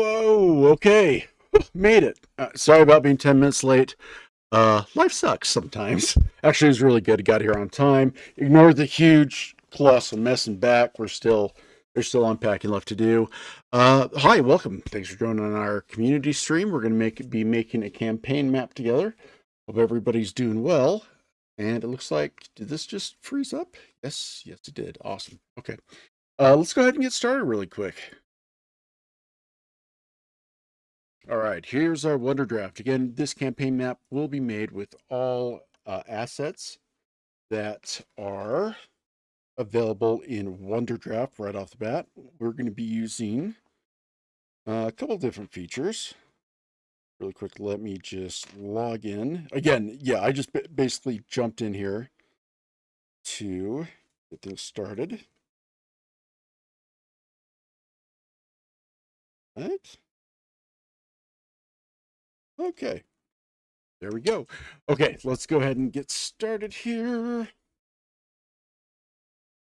Whoa, okay. Made it. Sorry about being 10 minutes late. Life sucks sometimes. Actually, it was really good. Got here on time. Ignore the huge, colossal mess in back. There's still unpacking left to do. Hi, welcome. Thanks for joining on our community stream. We're going to be making a campaign map together. Hope everybody's doing well. And it looks like, did this just freeze up? Yes, it did. Awesome. Okay. Let's go ahead and get started really quick. All right, here's our Wonder Draft. Again, this campaign map will be made with all assets that are available in Wonder Draft right off the bat. We're going to be using a couple different features. Really quick, let me just log in. Again, yeah, I just basically jumped in here to get things started. Right? Okay, there we go. Okay, let's go ahead and get started here.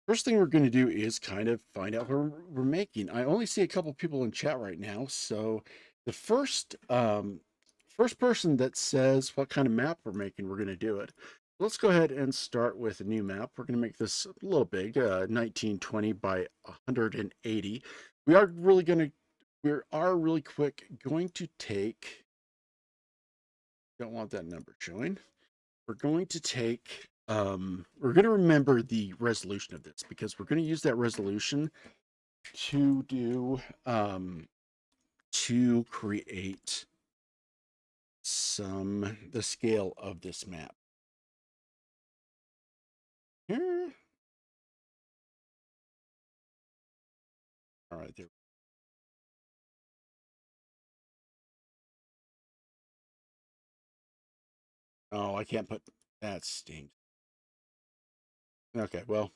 First thing we're going to do is kind of find out what we're making. I only see a couple people in chat right now, so the first person that says what kind of map we're making, we're going to do it. Let's go ahead and start with a new map. We're going to make this a little big, 1920 by 180. We are really quick going to take. Don't want that number showing. We're going to take we're going to remember the resolution of this because we're going to use that resolution to do to create the scale of this map here. All right, there. Oh, I can't put that stinks. Okay, well,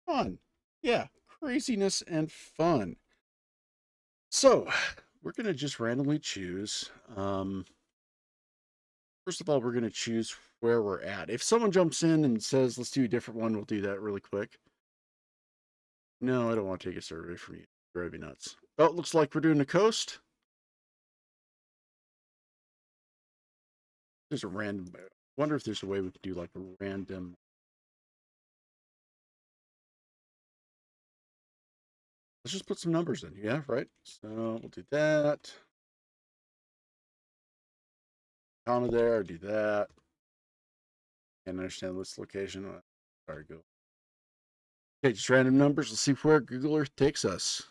fun. Yeah, craziness and fun. So we're going to just randomly choose. First of all, we're going to choose where we're at. If someone jumps in and says, let's do a different one, we'll do that really quick. No, I don't want to take a survey from you. Drive me nuts. Oh, it looks like we're doing the coast. There's a random. Wonder if there's a way we could do like a random. Let's just put some numbers in. Yeah, right. So we'll do that. Comma there. Do that. Can't understand this location. Sorry, go. Okay, just random numbers. Let's see where Google Earth takes us.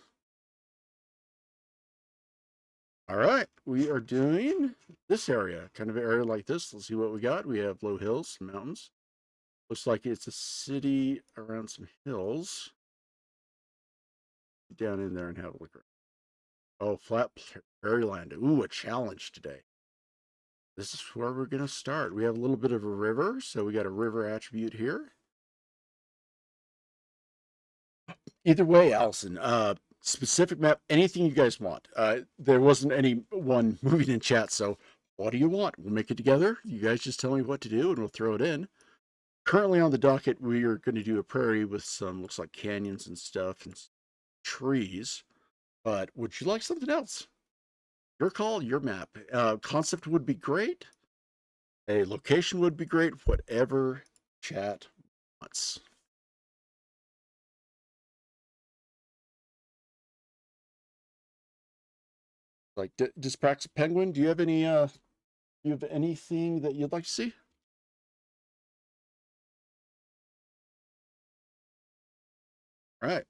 All right, we are doing this area, kind of an area like this. Let's see what we got. We have low hills, mountains. Looks like it's a city around some hills. Down in there and have a look around. Oh, flat prairie land. Ooh, a challenge today. This is where we're going to start. We have a little bit of a river, so we got a river attribute here. Either way, Allison, specific map, anything you guys want. There wasn't any one moving in chat, so what do you want? We'll make it together. You guys just tell me what to do and we'll throw it in. Currently on the docket, we are going to do a prairie with some, looks like canyons and stuff and trees. But would you like something else? Your call, your map. Concept would be great. A location would be great. Whatever chat wants. Like Dyspraxis Penguin, do you have any you have anything that you'd like to see? All right.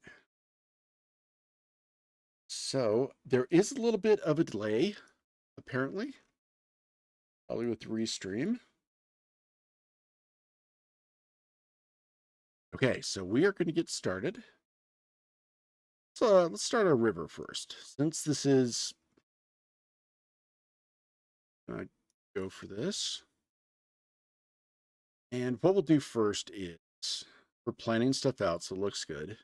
So there is a little bit of a delay, apparently. Probably with the restream. Okay, so we are going to get started. So let's start our river first. Since this is go for this. And what we'll do first is we're planning stuff out so it looks good.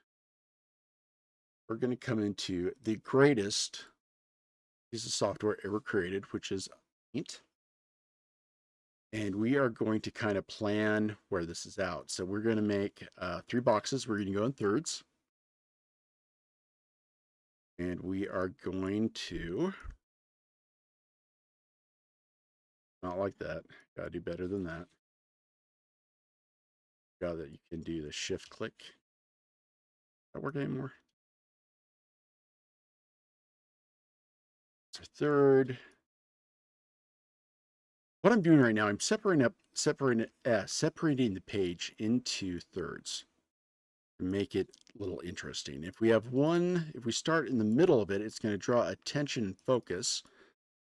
We're going to come into the greatest piece of software ever created, which is Paint. And we are going to kind of plan where this is out. So we're going to make 3 boxes. We're going to go in thirds. And we are going to, not like that. Gotta do better than that. Got that you can do the shift click. Does that work anymore? It's our third. What I'm doing right now, I'm separating the page into thirds to make it a little interesting. If we start in the middle of it, it's going to draw attention and focus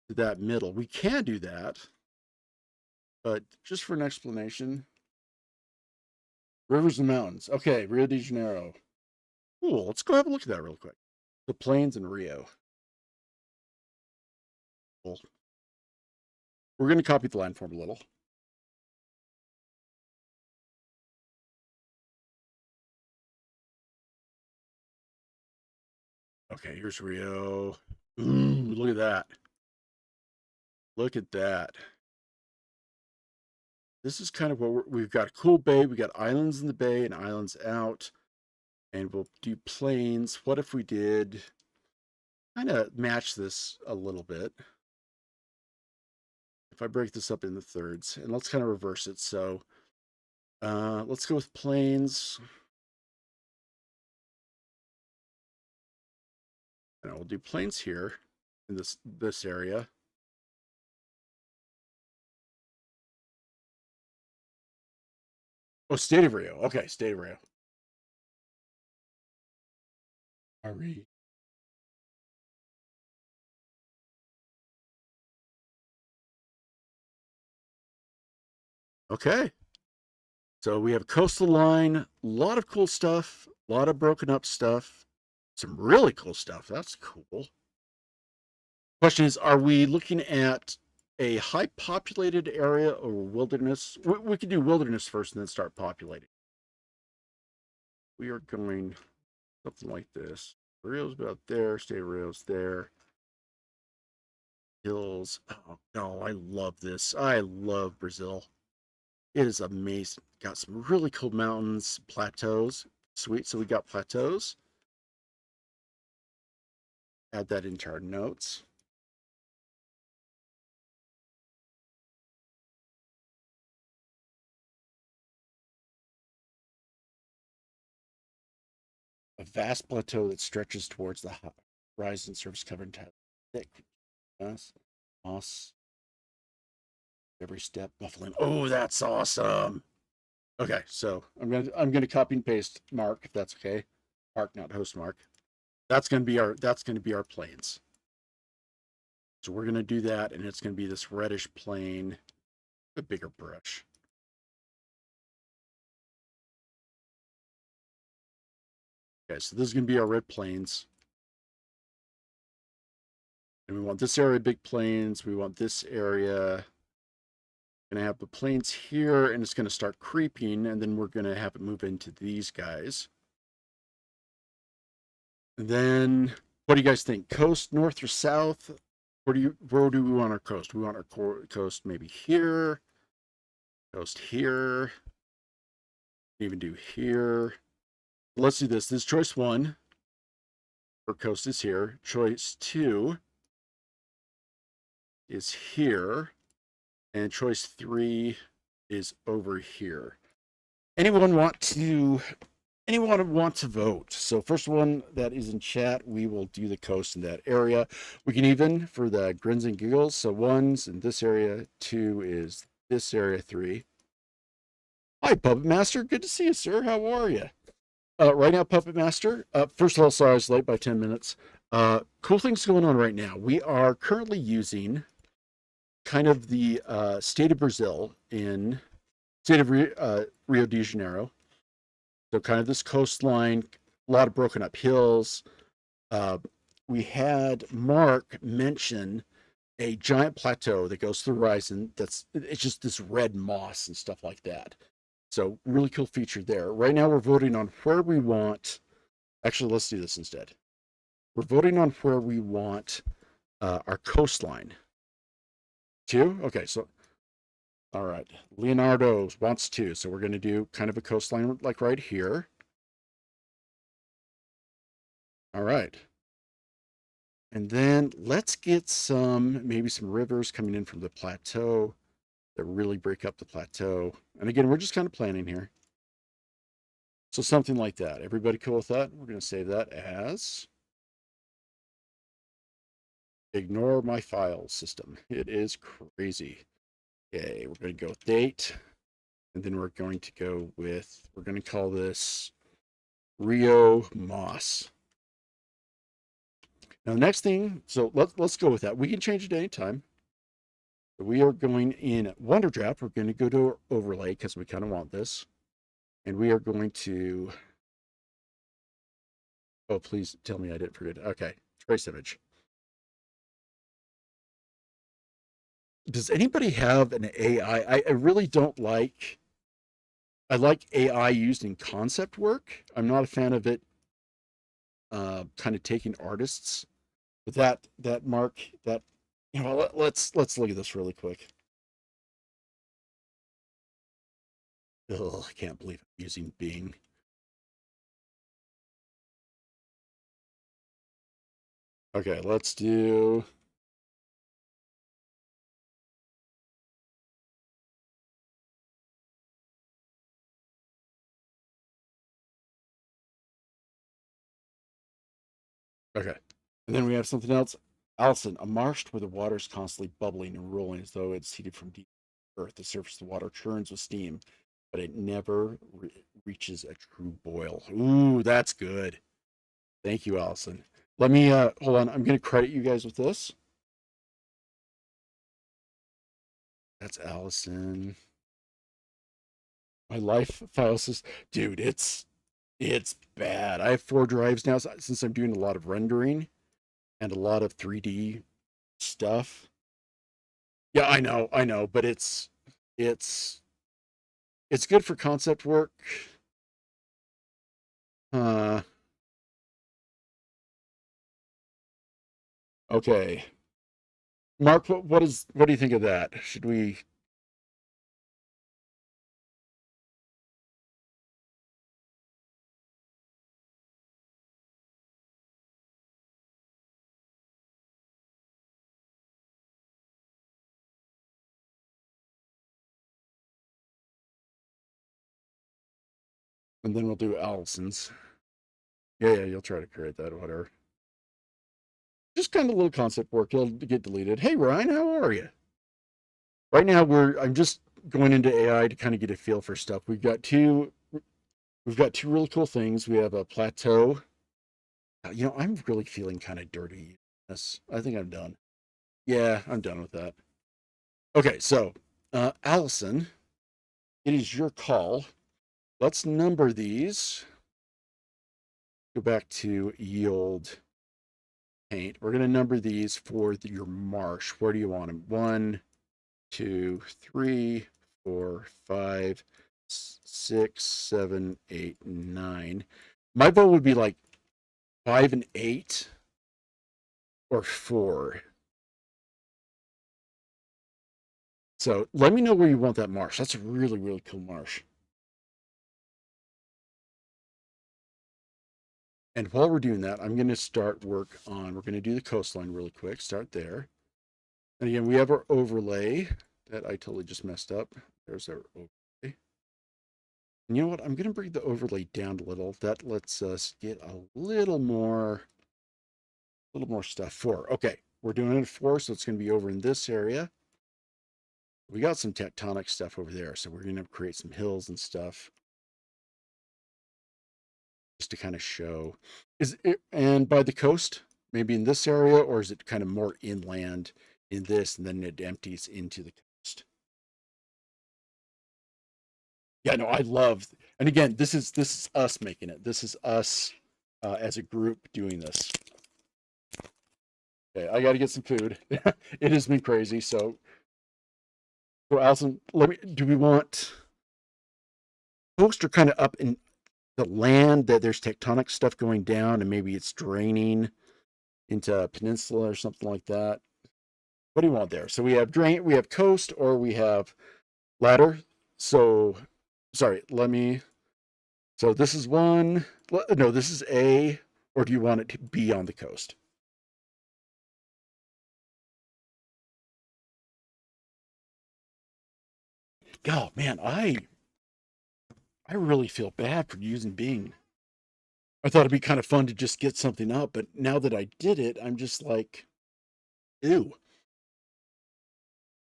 to that middle. We can do that, but just for an explanation, rivers and mountains. Okay, Rio de Janeiro. Cool. Let's go have a look at that real quick. The plains in Rio. Cool. We're going to copy the landform a little. Okay, here's Rio. Ooh, look at that. Look at that. This is kind of what we've got a cool bay. We got islands in the bay and islands out. And we'll do plains. What if we did kind of match this a little bit? If I break this up into thirds, and let's kind of reverse it. So let's go with plains. And we'll do plains here in this area. Oh, State of Rio. Okay, State of Rio. RE. Okay. So we have a coastal line, a lot of cool stuff, a lot of broken up stuff, some really cool stuff. That's cool. Question is, are we looking at a high populated area or wilderness? We could do wilderness first and then start populating. We are going something like this. Rio's about there, State of Rio's there. Hills. Oh no, I love this. I love Brazil. It is amazing. Got some really cool mountains, plateaus. Sweet. So we got plateaus. Add that into our notes. A vast plateau that stretches towards the horizon, surface covered in thick moss. Every step, buffalo. Oh, that's awesome. Okay, so I'm gonna copy and paste Mark, if that's okay. Mark, not host Mark. That's gonna be our plains. So we're gonna do that, and it's gonna be this reddish plain, a bigger brush. Okay, so this is gonna be our red plains. And we want this area big plains. We want this area. Gonna have the plains here, and it's gonna start creeping, and then we're gonna have it move into these guys. And then, what do you guys think? Coast, north or south? Where do we want our coast? We want our coast maybe here. Coast here. Even do here. Let's do this. This is choice 1. Our coast is here. Choice 2 is here. And choice 3 is over here. Anyone want to vote? So first one that is in chat, we will do the coast in that area. We can even for the grins and giggles. So 1's in this area, 2 is this area, 3. Hi, Puppet Master. Good to see you, sir. How are you? Right now, Puppet Master. First of all, sorry I was late by 10 minutes. Cool things going on right now. We are currently using kind of the state of Brazil in state of Rio de Janeiro. So kind of this coastline, a lot of broken up hills. We had Mark mention a giant plateau that goes through the horizon. It's just this red moss and stuff like that. So really cool feature there. Right now we're voting on where we want. Actually, let's do this instead. We're voting on where we want our coastline. 2? Okay, so all right. Leonardo wants 2, so we're going to do kind of a coastline like right here. All right. And then let's get maybe some rivers coming in from the plateau that really break up the plateau. And again, we're just kind of planning here. So something like that. Everybody cool with that? We're going to save that as ignore my file system. It is crazy. Okay, we're going to go with date. And then we're going to go with, we're going to call this Rio Moss. Now the next thing, so let's go with that. We can change it anytime. We are going in Wonderdraft. We're going to go to overlay because we kind of want this. And we are going to, oh, please tell me I didn't forget. Okay, trace image. Does anybody have an AI? I really don't like, I like AI used in concept work. I'm not a fan of it kind of taking artists. But that Mark, that, you know, let's look at this really quick. Oh, I can't believe I'm using Bing. Okay, let's do. Okay. And then we have something else. Allison, a marsh where the water is constantly bubbling and rolling as though it's heated from deep earth. The surface of the water churns with steam, but it never reaches a true boil. Ooh, that's good. Thank you, Allison. Let me hold on. I'm going to credit you guys with this. That's Allison. My life file says, dude, it's bad. I have 4 drives now since I'm doing a lot of rendering and a lot of 3D stuff. Yeah, I know, but it's it's good for concept work. Uh, okay. Mark, what do you think of that? Should we? And then we'll do Allison's. Yeah, you'll try to create that, whatever. Just kind of a little concept work. It'll get deleted. Hey Ryan, how are you? Right now I'm just going into AI to kind of get a feel for stuff. We've got two really cool things. We have a plateau. You know, I'm really feeling kind of dirty. Yes, I think I'm done. Yeah, I'm done with that. Okay, so Allison, it is your call. Let's number these. Go back to yield paint. We're going to number these for your marsh. Where do you want them? 1, 2, 3, 4, 5, 6, 7, 8, 9. My vote would be like 5 and 8 or 4. So let me know where you want that marsh. That's a really, really cool marsh. And while we're doing that, I'm going to start work on, we're going to do the coastline really quick. Start there. And again, we have our overlay that I totally just messed up. There's our overlay. And you know what? I'm going to bring the overlay down a little. That lets us get a little more stuff. 4. Okay, we're doing it 4, so it's going to be over in this area. We got some tectonic stuff over there, so we're going to create some hills and stuff just to kind of show. Is it, and by the coast, maybe in this area, or is it kind of more inland in this, and then it empties into the coast? Yeah, no, I love, and again, this is us making it. This is us as a group doing this. Okay, I got to get some food. It has been crazy. So Allison, do we want coast or kind of up in the land that there's tectonic stuff going down and maybe it's draining into a peninsula or something like that? What do you want there? So we have coast or we have ladder. So sorry, so this is 1. No, this is A, or do you want it to be on the coast? Oh man, I really feel bad for using Bing. I thought it'd be kind of fun to just get something up, but now that I did it, I'm just like, ew.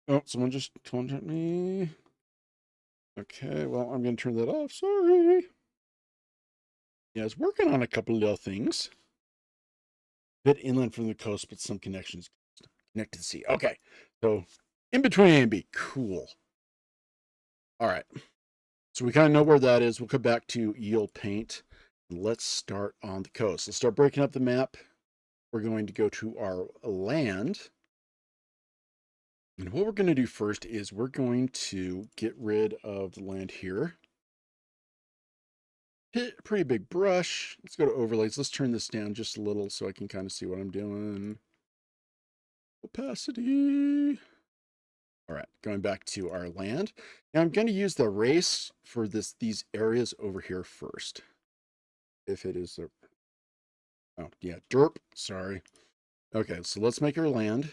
Oh, someone just contacted me. Okay, well, I'm going to turn that off. Sorry. Yeah, I was working on a couple of little things. Bit inland from the coast, but some connections connected to sea. Okay, so in between A and B. Cool. All right. So we kind of know where that is. We'll come back to yield paint. Let's start on the coast. Let's start breaking up the map. We're going to go to our land. And what we're going to do first is we're going to get rid of the land here. Hit a pretty big brush. Let's go to overlays. Let's turn this down just a little so I can kind of see what I'm doing. Opacity. All right, going back to our land. Now I'm going to use the erase for these areas over here first. If it is a, oh yeah, derp, sorry. Okay, so let's make our land.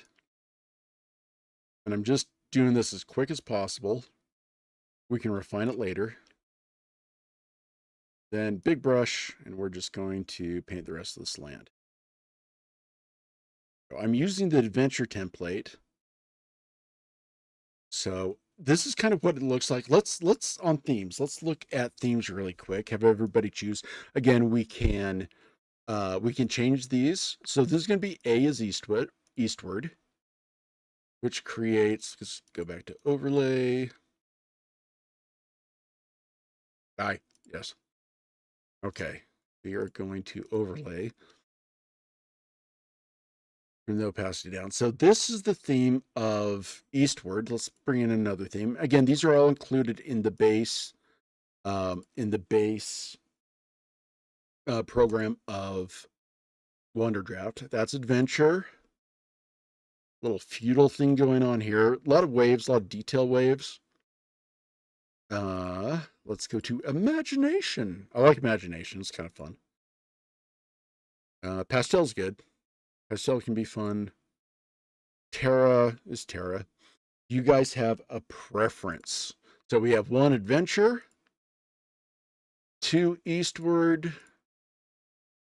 And I'm just doing this as quick as possible. We can refine it later. Then big brush, and we're just going to paint the rest of this land. So I'm using the adventure template. So this is kind of what it looks like. Let's on themes. Let's look at themes really quick. Have everybody choose. Again, we can change these. So this is going to be A is eastward, which creates, let's go back to overlay. Yes. Okay. We are going to overlay. Turn the opacity down. So this is the theme of eastward. Let's bring in another theme. Again, these are all included in the base program of Wonderdraft. That's adventure. Little feudal thing going on here. A lot of waves, a lot of detail waves. Let's go to imagination. I like imagination. It's kind of fun. Pastel's good. Pastel can be fun. Terra is Terra. You guys have a preference. So we have 1 adventure, 2 eastward,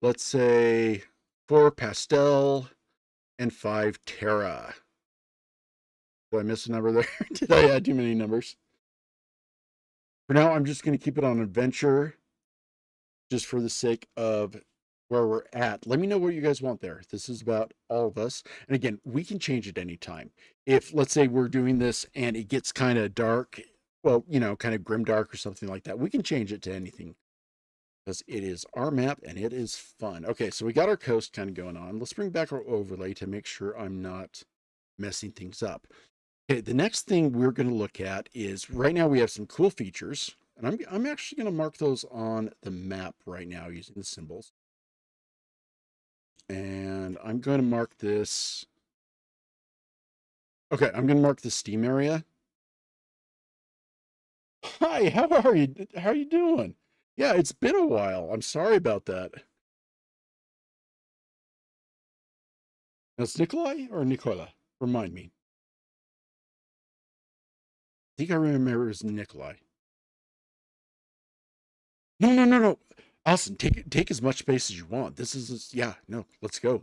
let's say 4 pastel, and 5 Terra. Did I miss a number there? Did I add too many numbers? For now, I'm just going to keep it on adventure, just for the sake of where we're at. Let me know what you guys want there. This is about all of us. And again, we can change it anytime. If, let's say, we're doing this and it gets kind of dark, well, you know, kind of grimdark or something like that, we can change it to anything, because it is our map and it is fun. Okay, so we got our coast kind of going on. Let's bring back our overlay to make sure I'm not messing things up. Okay, the next thing we're going to look at is, right now we have some cool features, and I'm actually going to mark those on the map right now using the symbols. And I'm going to mark this. Okay, I'm going to mark the Steam area. Hi, how are you? How are you doing? Yeah, it's been a while. I'm sorry about that. It's Nikolai or Nicola? Remind me. I think I remember it was Nikolai. No. Austin, take as much space as you want. This is, yeah, no, let's go.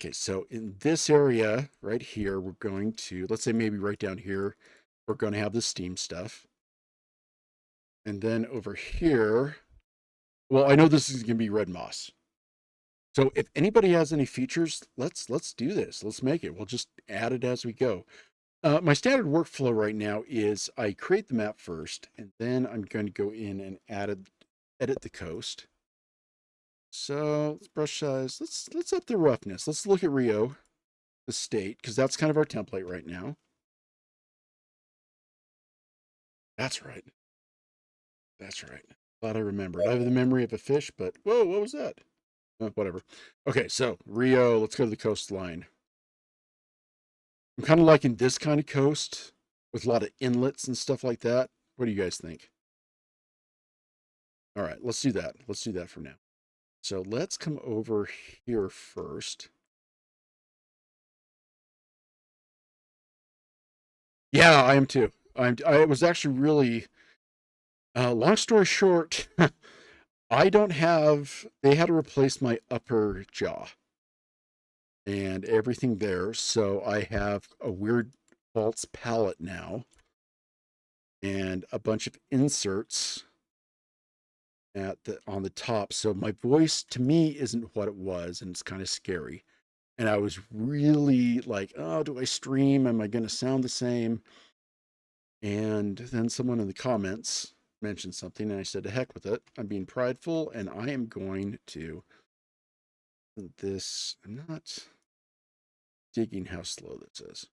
Okay, so in this area right here, we're going to, let's say maybe right down here, we're going to have the Steam stuff. And then over here, well, I know this is going to be red moss. So if anybody has any features, let's do this. Let's make it. We'll just add it as we go. My standard workflow right now is I create the map first, and then I'm going to go in and edit the coast. So let's brush size. Let's up the roughness. Let's look at Rio, the state, because that's kind of our template right now. That's right. Glad I remembered. I have the memory of a fish, but whoa, what was that? Whatever. Okay, so Rio, let's go to the coastline. I'm kind of liking this kind of coast with a lot of inlets and stuff like that. What do you guys think? All right, let's do that. Let's do that for now. So let's come over here first. Yeah, I am too. I was actually really, long story short, I don't have, they had to replace my upper jaw and everything there. So I have a weird false palate now and a bunch of inserts on the top. So my voice to me isn't what it was, and it's kind of scary. And I was really like, oh, do I stream? Am I going to sound the same? And then someone in the comments mentioned something, and I said, to heck with it. I'm being prideful, and I am going to this. I'm not digging how slow this is.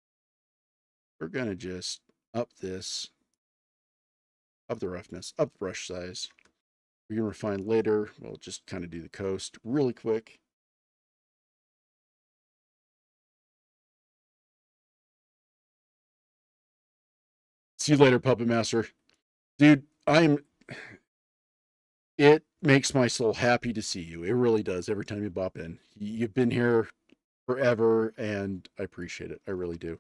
We're going to just up this, up the roughness, up brush size. We can refine later. We'll just kind of do the coast really quick. See you later, Puppet Master. Dude, it makes my soul happy to see you. It really does every time you bop in. You've been here forever, and I appreciate it. I really do.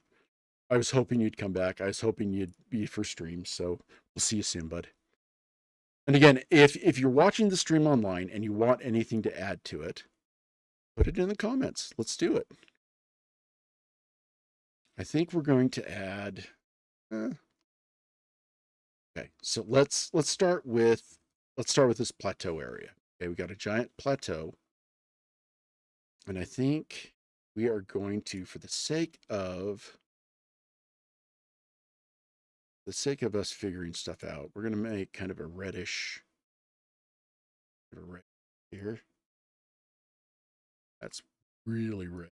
I was hoping you'd come back. I was hoping you'd be for stream. So we'll see you soon, bud. And again, if you're watching the stream online and you want anything to add to it, put it in the comments. Let's do it. I think we're going to add. Okay, so let's start with this plateau area. Okay, we got a giant plateau, and I think we are going to, for the sake of us figuring stuff out, we're going to make kind of a reddish red here. That's really red.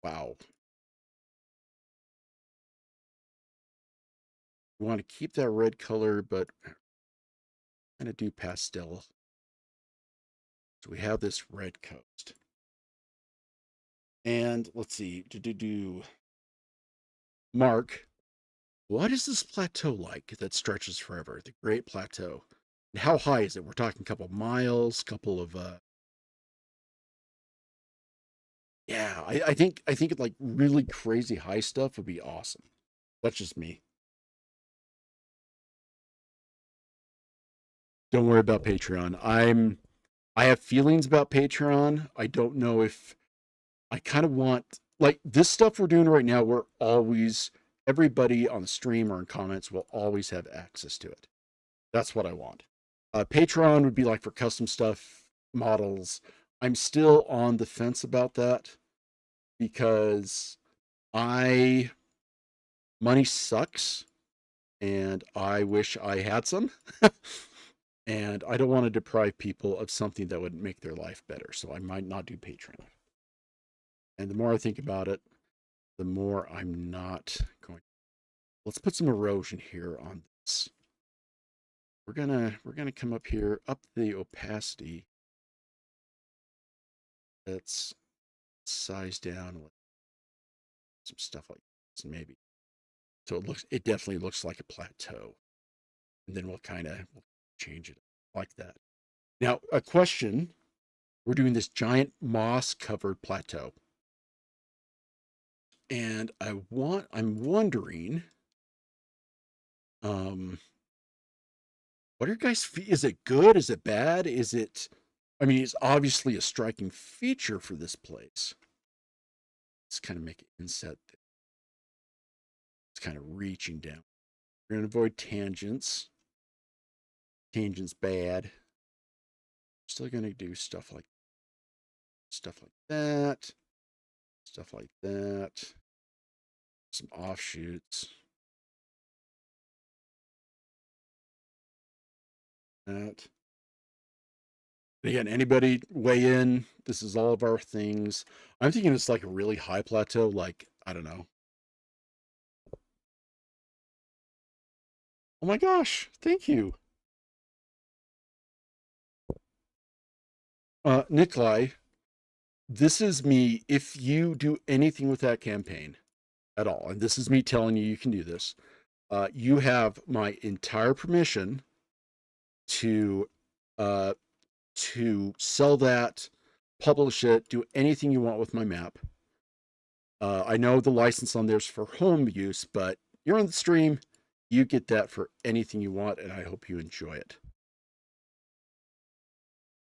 Wow. We want to keep that red color, but kind of do pastel. So we have this red coast. And let's see, Mark, what is this plateau like that stretches forever? The Great Plateau. And how high is it? We're talking a couple miles, couple of yeah, I think like really crazy high stuff would be awesome. That's just me. Don't worry about Patreon. I have feelings about Patreon. I don't know if I kind of want, like, this stuff we're doing right now, everybody on the stream or in comments will always have access to it. That's what I want. Patreon would be like for custom stuff, models. I'm still on the fence about that because money sucks and I wish I had some. And I don't want to deprive people of something that would make their life better. So I might not do Patreon. And the more I think about it, the more I'm not going. Let's put some erosion here on this. We're gonna come up here, up the opacity. Let's size down with some stuff like this, maybe. So it definitely looks like a plateau. And then we'll change it like that. Now, a question. We're doing this giant moss-covered plateau. And I'm wondering, what are you guys, is it good? Is it bad? I mean, it's obviously a striking feature for this place. Let's kind of make it inset. It's kind of reaching down. We're going to avoid tangents. Tangents bad. Still going to do stuff like that. Stuff like that. Some offshoots. That. Again, anybody weigh in? This is all of our things. I'm thinking it's like a really high plateau, like, I don't know. Oh my gosh, thank you. Nikolai, this is me. If you do anything with that campaign at all, and this is me telling you can do this, you have my entire permission to sell that, publish it, do anything you want with my map. I know the license on there's for home use, but you're on the stream, you get that for anything you want, and I hope you enjoy it.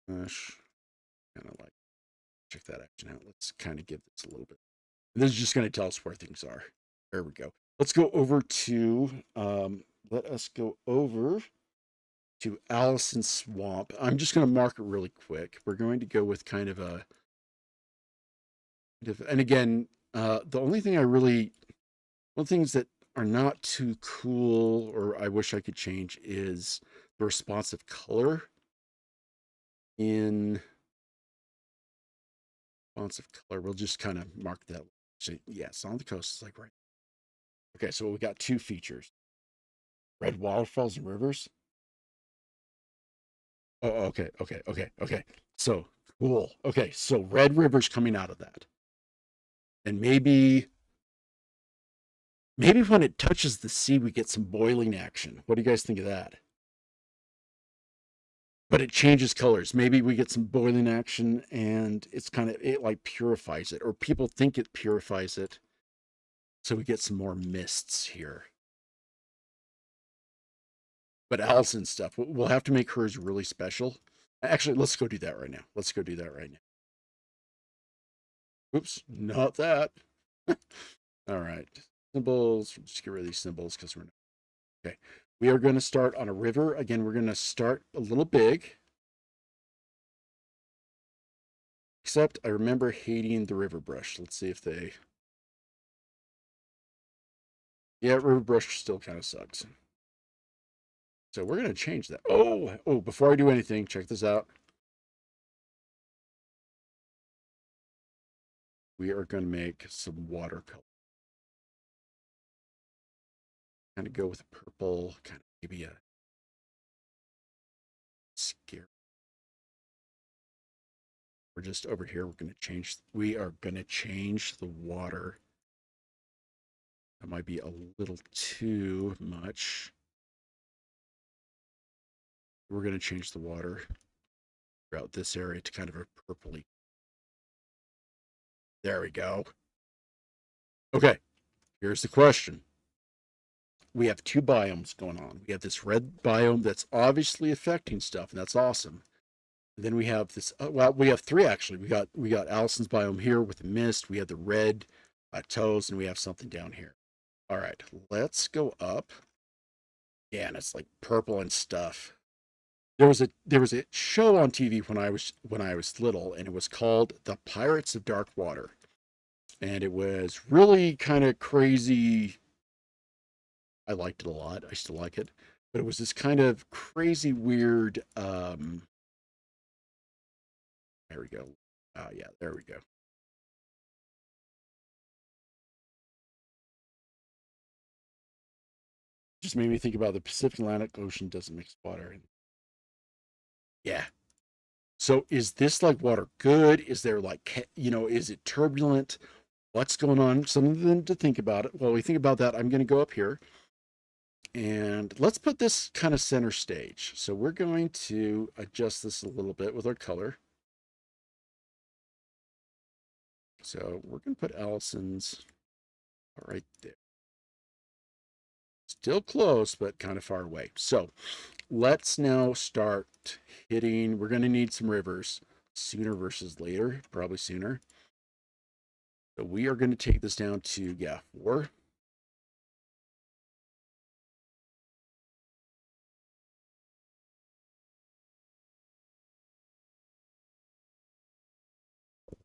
Kind of like check that action out. Let's kind of give this a little bit. This is just going to tell us where things are. There we go. Let's go over to let us go over to Allison Swamp. I'm just going to mark it really quick. We're going to go with kind of a, and again, the only thing one things that are not too cool or I wish I could change is the responsive color in responsive color. We'll just kind of mark that. So, yeah, it's on the coast. It's like right. Okay, so we got two features: red waterfalls and rivers. Oh, okay. So cool. Okay, so red rivers coming out of that, and maybe when it touches the sea, we get some boiling action. What do you guys think of that? But it changes colors. Maybe we get some boiling action, and it like purifies it, or people think it purifies it, so we get some more mists here. But Allison stuff, we'll have to make hers really special. Actually, let's go do that right now. Oops, not that. All right. Symbols. Just get rid of these symbols because we're not. Okay. We are going to start on a river. Again, we're going to start a little big. Except I remember hating the river brush. Let's see if they. Yeah, river brush still kind of sucks. So we're going to change that. Oh, before I do anything, check this out. We are going to make some watercolor. Kind of go with purple, kind of maybe a scare. We're just over here. We are going to change the water. That might be a little too much. We're going to change the water throughout this area to kind of a purpley. There we go. Okay, here's the question. We have two biomes going on. We have this red biome that's obviously affecting stuff, and that's awesome. And then we have this. Well, we have three actually. We got Allison's biome here with the mist. We have the red toes, and we have something down here. All right, let's go up. Yeah, and it's like purple and stuff. There was a show on TV when I was little, and it was called The Pirates of Dark Water, and it was really kind of crazy. I liked it a lot. I still like it, but it was this kind of crazy, weird. There we go. Yeah, there we go. Just made me think about the Pacific Atlantic Ocean doesn't mix water. Yeah. So is this like water good? Is there like, is it turbulent? What's going on? Something to think about it. While we think about that, I'm going to go up here and let's put this kind of center stage. So we're going to adjust this a little bit with our color. So we're going to put Allison's right there. Still close, but kind of far away. So let's now start hitting. We're going to need some rivers sooner versus later, probably sooner. So we are going to take this down to, 4.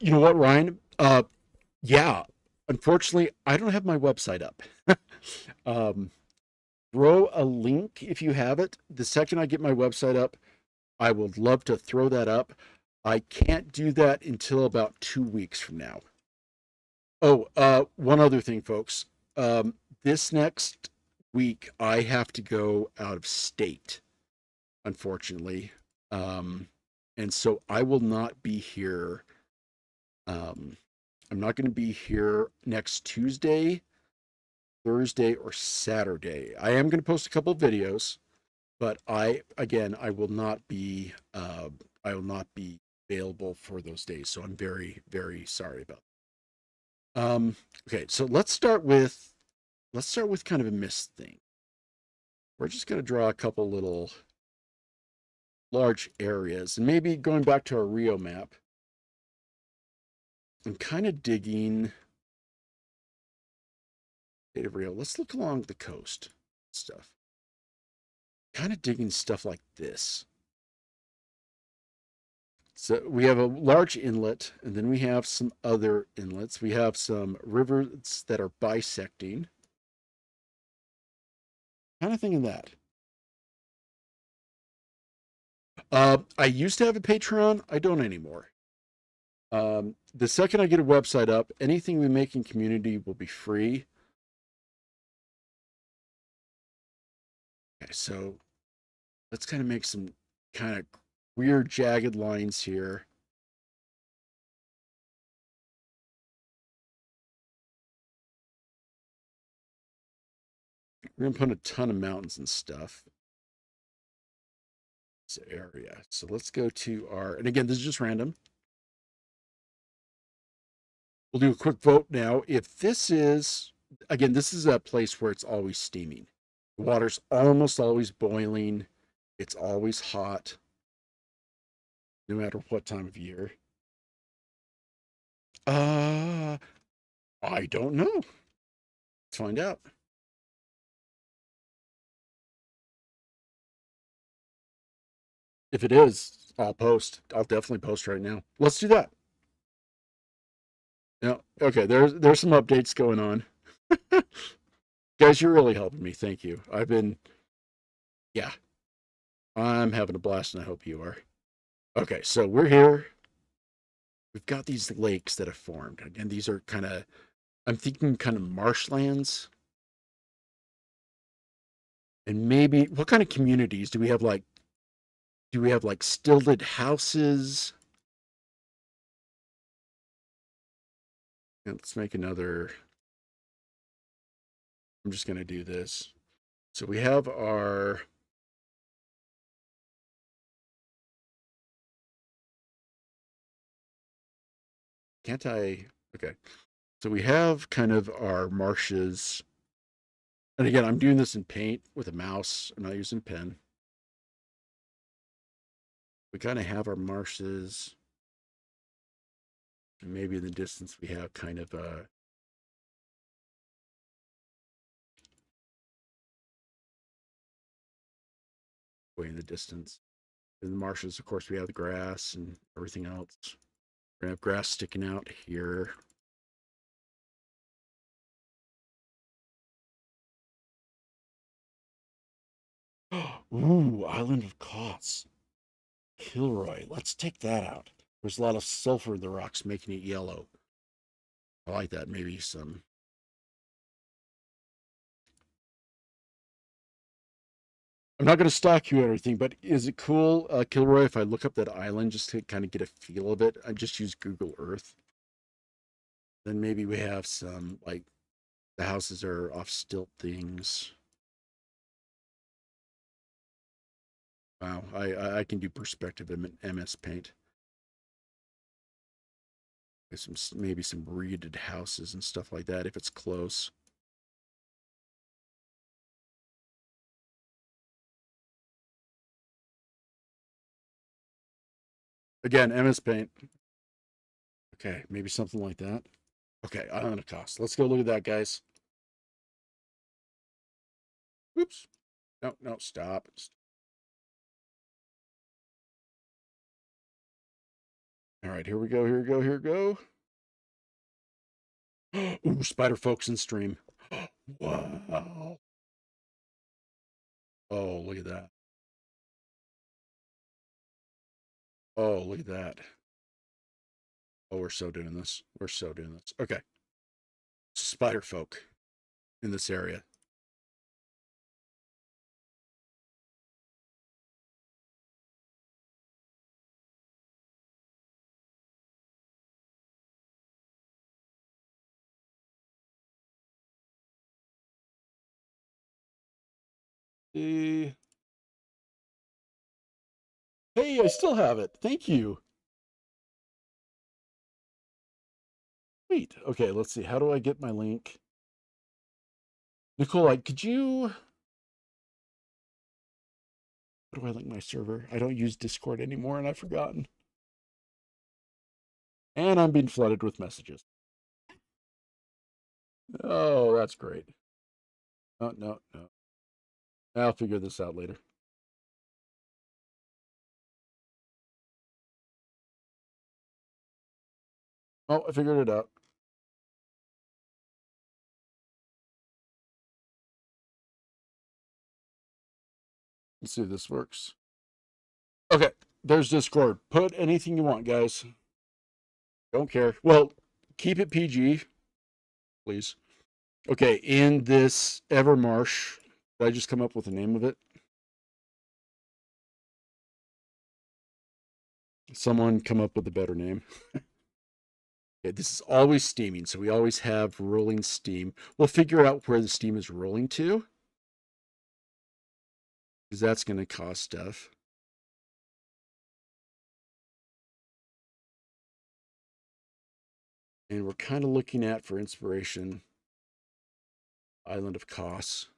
You know what, Ryan? Yeah, unfortunately, I don't have my website up. Throw a link if you have it. The second I get my website up, I would love to throw that up. I can't do that until about 2 weeks from now. Oh, one other thing, folks. This next week, I have to go out of state, unfortunately. And so I will not be here. I'm not going to be here next Tuesday, Thursday, or Saturday. I am going to post a couple of videos, but I will not be available for those days. So I'm very, very sorry about that. Okay, so let's start with kind of a mist thing. We're just gonna draw a couple little large areas, and maybe going back to our Rio map, I'm kind of digging State of Rio. Let's look along the coast stuff. Kind of digging stuff like this. So we have a large inlet, and then we have some other inlets. We have some rivers that are bisecting. Kind of thinking that. I used to have a Patreon. I don't anymore. The second I get a website up, anything we make in community will be free. Okay, so let's kind of make some kind of weird jagged lines here. We're gonna put a ton of mountains and stuff. This area. So let's go to our, and again, this is just random. We'll do a quick vote now. If this is, again, this is a place where it's always steaming. The water's almost always boiling. It's always hot, no matter what time of year. Uh, I don't know. Let's find out. If it is, I'll post. I'll definitely post right now. Let's do that. Yeah. Okay. There's some updates going on. Guys, you're really helping me. Thank you. Yeah, I'm having a blast, and I hope you are. Okay, so we're here. We've got these lakes that have formed. Again, these are kind of, I'm thinking kind of marshlands. And maybe, what kind of communities do we have? Do we have like stilted houses? And let's make another. I'm just going to do this. So we have our. Can't I? Okay. So we have kind of our marshes. And again, I'm doing this in paint with a mouse. I'm not using pen. We kind of have our marshes. And maybe in the distance we have kind of a. Way in the distance. In the marshes, of course, we have the grass and everything else. We're gonna have grass sticking out here. Ooh, Island of Koss. Kilroy. Let's take that out. There's a lot of sulfur in the rocks making it yellow. I like that. Maybe some. I'm not going to stalk you or anything, but is it cool, Kilroy, if I look up that island just to kind of get a feel of it? I just use Google Earth. Then maybe we have some, like, the houses are off stilt things. Wow, I can do perspective in MS Paint. Some maybe some reeded houses and stuff like that if it's close. Again, MS Paint. Okay, maybe something like that. Okay, Island of Koss. Let's go look at that, guys. Oops. No, no, stop. All right, here we go. Here we go. Here we go. Ooh, Spider Folks in stream. Wow. Oh, look at that. Oh, look at that. Oh, we're so doing this. We're so doing this. Okay. Spider Folk in this area. Hey, I still have it. Thank you. Sweet. Okay, let's see. How do I get my link? Nicole, could you... How do I link my server? I don't use Discord anymore, and I've forgotten. And I'm being flooded with messages. Oh, that's great. No, no, no. I'll figure this out later. Oh, I figured it out. Let's see if this works. Okay, there's Discord. Put anything you want, guys. Don't care. Well, keep it PG, please. Okay, in this Evermarsh, did I just come up with the name of it? Someone come up with a better name. Okay, this is always steaming, so we always have rolling steam. We'll figure out where the steam is rolling to, because that's going to cost stuff. And we're kind of looking at, for inspiration, Island of Kos.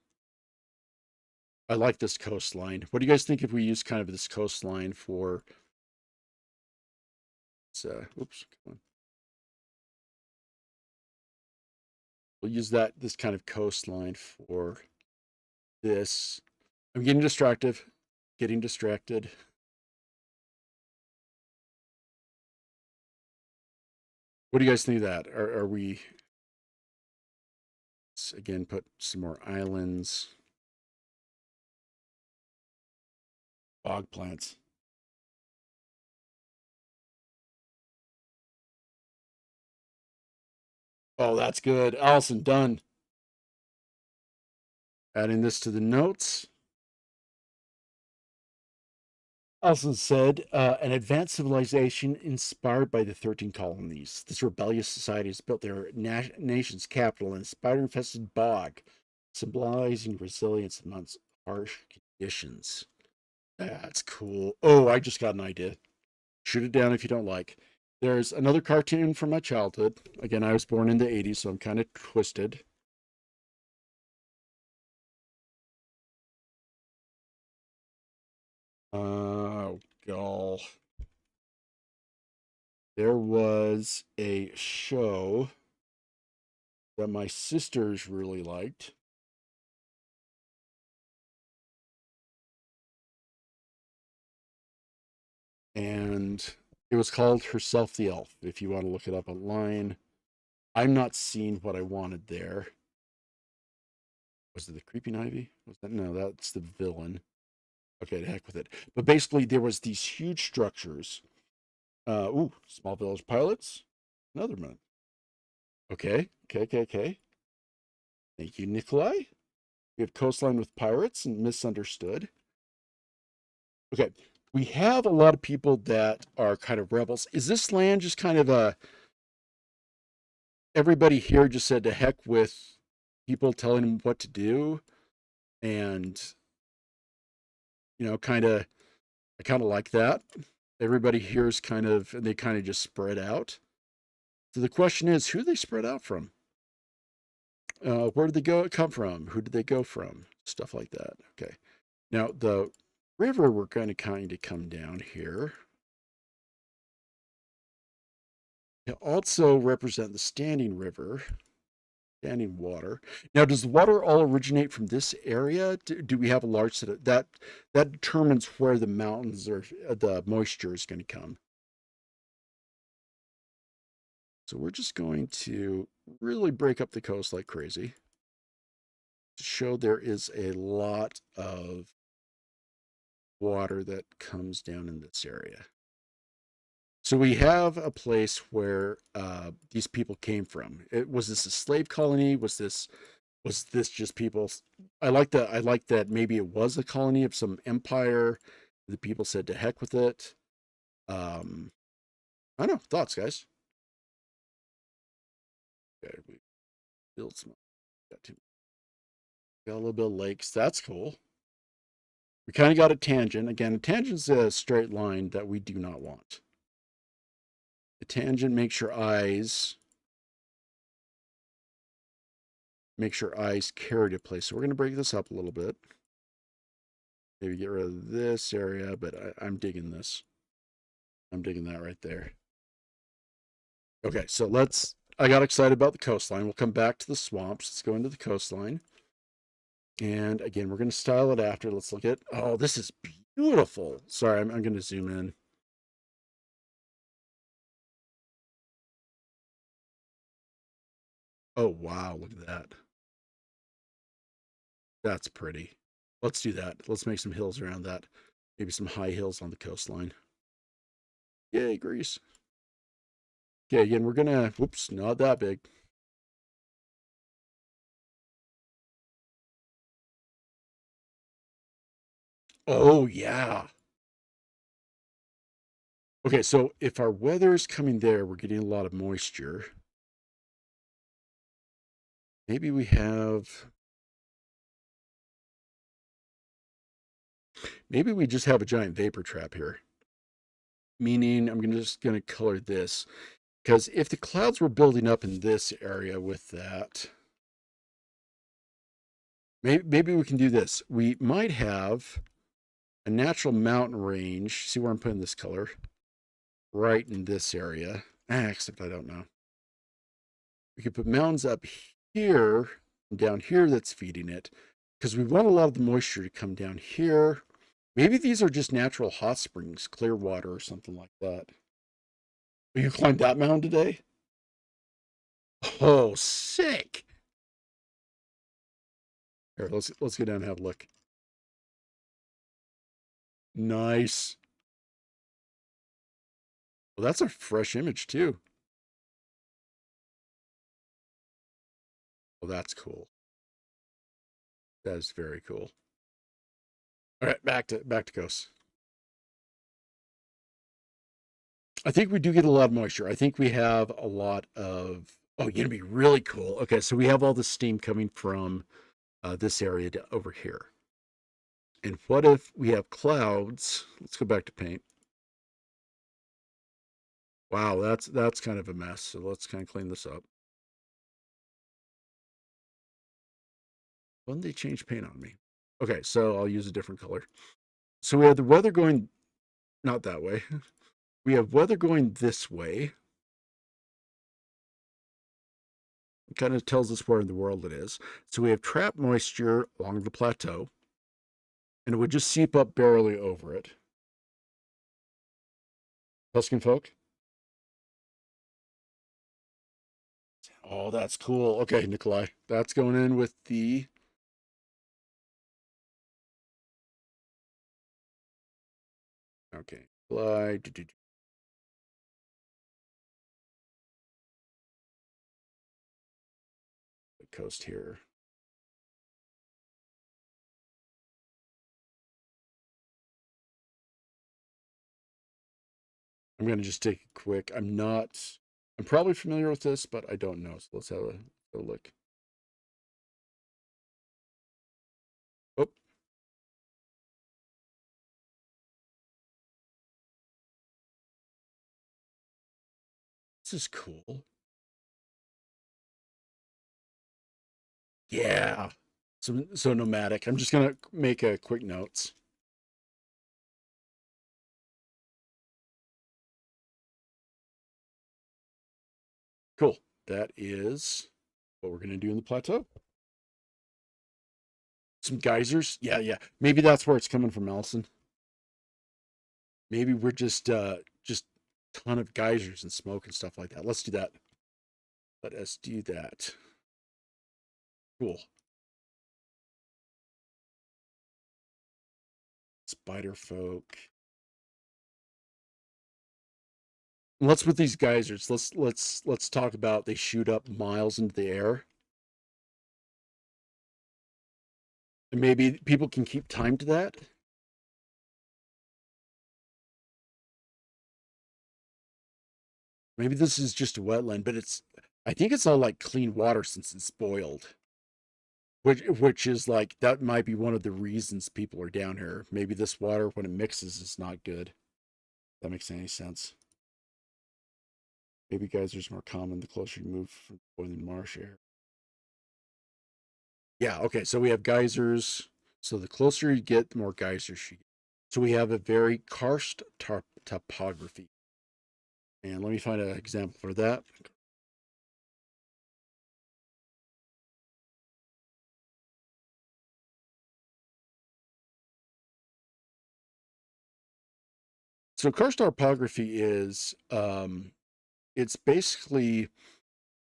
I like this coastline. What do you guys think if we use kind of this coastline for... oops, come on. We'll use this kind of coastline for this. I'm getting distracted. What do you guys think of that? Are we... Let's again put some more islands. Bog plants. Oh, that's good. Allison, done. Adding this to the notes. Allison said, an advanced civilization inspired by the 13 colonies. This rebellious society has built their nation's capital in a spider-infested bog, symbolizing resilience amongst harsh conditions. That's cool. Oh, I just got an idea. Shoot it down if you don't like. There's another cartoon from my childhood. Again, I was born in the 80s, so I'm kind of twisted. Oh, God. There was a show that my sisters really liked. And it was called Herself the Elf, if you want to look it up online. I'm not seeing what I wanted there. Was it the Creeping Ivy? Was that? No, that's the villain. Okay, to heck with it. But basically, there was these huge structures. Small village pilots. Another one. Okay. Thank you, Nikolai. We have coastline with pirates and misunderstood. Okay, we have a lot of people that are kind of rebels. Is this land just kind of a... Everybody here just said to heck with people telling them what to do, and I kind of like that. Everybody here is they kind of just spread out. So the question is, who do they spread out from? Where did they come from? Who did they go from? Stuff like that. Okay. Now the river, we're going to kind of come down here. It also represent the standing river. Standing water. Now, does the water all originate from this area? Do we have a large set of that determines where the mountains or the moisture is going to come? So we're just going to really break up the coast like crazy to show there is a lot of water that comes down in this area. So we have a place where these people came from. Was this a slave colony? Was this just people? I like that maybe it was a colony of some empire. The people said to heck with it. I don't know. Thoughts, guys? Okay, we built some. Got a little bit of lakes. That's cool. We kind of got a tangent. Again, a tangent's a straight line that we do not want. The tangent makes your eyes makes your eyes carry to place. So we're going to break this up a little bit. Maybe get rid of this area, but I'm digging this. I'm digging that right there. Okay, so I got excited about the coastline. We'll come back to the swamps. Let's go into the coastline. And again, we're going to style it after. Let's look at, oh, this is beautiful. Sorry, I'm going to zoom in. Oh, wow, look at that. That's pretty. Let's do that. Let's make some hills around that. Maybe some high hills on the coastline. Yay, Greece. Okay, again, we're going to, whoops, not that big. Oh, yeah. Okay, so if our weather is coming there, we're getting a lot of moisture. Maybe we just have a giant vapor trap here. Meaning I'm just going to color this. Because if the clouds were building up in this area with that, maybe we can do this. We might have a natural mountain range. See where I'm putting this color? Right in this area. Except I don't know. We could put mountains up here and down here that's feeding it. Because we want a lot of the moisture to come down here. Maybe these are just natural hot springs, clear water or something like that. You climbed that mountain today? Oh, sick. Here, let's go down and have a look. Nice. Well, that's a fresh image too. Well, that's cool. That is very cool. All right, back to Coast. I think we do get a lot of moisture. I think we have a lot of. Oh, you're gonna be really cool. Okay, so we have all the steam coming from this area to over here. And what if we have clouds? Let's go back to paint. Wow, that's kind of a mess. So let's kind of clean this up. When did they change paint on me? Okay, so I'll use a different color. So we have the weather going not that way. We have weather going this way. It kind of tells us where in the world it is. So we have trapped moisture along the plateau, and it would just seep up barely over it. Tuscan folk? Oh, that's cool. Okay, Nikolai. That's going in with the. Okay, Nikolai. The coast here. I'm going to just take a quick. I'm probably familiar with this, but I don't know. So let's have a look. Oh, this is cool. Yeah. So nomadic. I'm just gonna make a quick notes. Cool. That is what we're gonna do in the plateau. Some geysers. Yeah, yeah. Maybe that's where it's coming from, Allison. Maybe we're just ton of geysers and smoke and stuff like that. Let's do that. Let us do that. Cool. Spider folk. What's with these geysers? Let's talk about they shoot up miles into the air. And maybe people can keep time to that. Maybe this is just a wetland, but I think it's all like clean water since it's boiled. Which is like that might be one of the reasons people are down here. Maybe this water when it mixes is not good. If that makes any sense. Maybe geysers more common the closer you move from boiling marsh air. Yeah, okay, so we have geysers. So the closer you get, the more geysers you get. So we have a very karst topography. And let me find an example for that. So karst topography is it's basically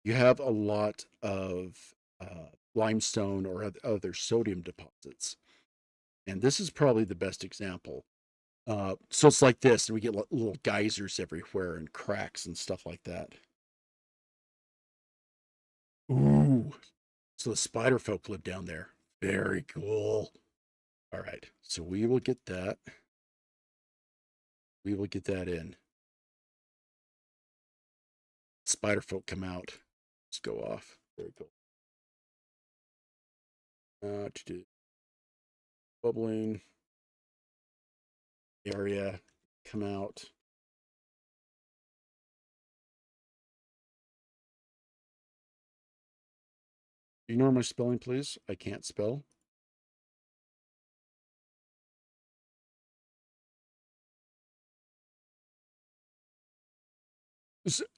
you have a lot of limestone or other sodium deposits. And this is probably the best example. So it's like this, and we get little geysers everywhere and cracks and stuff like that. Ooh, so the spider folk live down there. Very cool. All right, so we will get that. We will get that in. Spider folk come out. Let's go off. Very cool. To do bubbling area, come out. Ignore my spelling, please. I can't spell.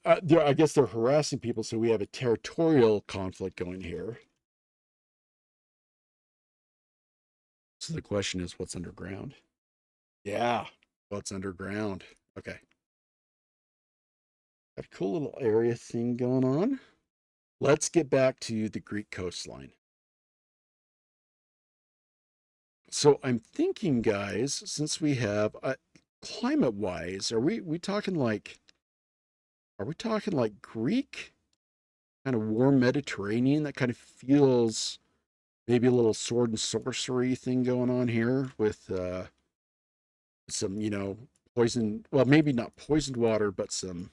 I guess they're harassing people, so we have a territorial conflict going here. So the question is, what's underground? Yeah, what's underground? Okay. Got a cool little area thing going on. Let's get back to the Greek coastline. So I'm thinking, guys, since we have climate-wise, are we talking like, are we talking like Greek, kind of warm Mediterranean? That kind of feels maybe a little sword and sorcery thing going on here with some, poison. Well, maybe not poisoned water, but some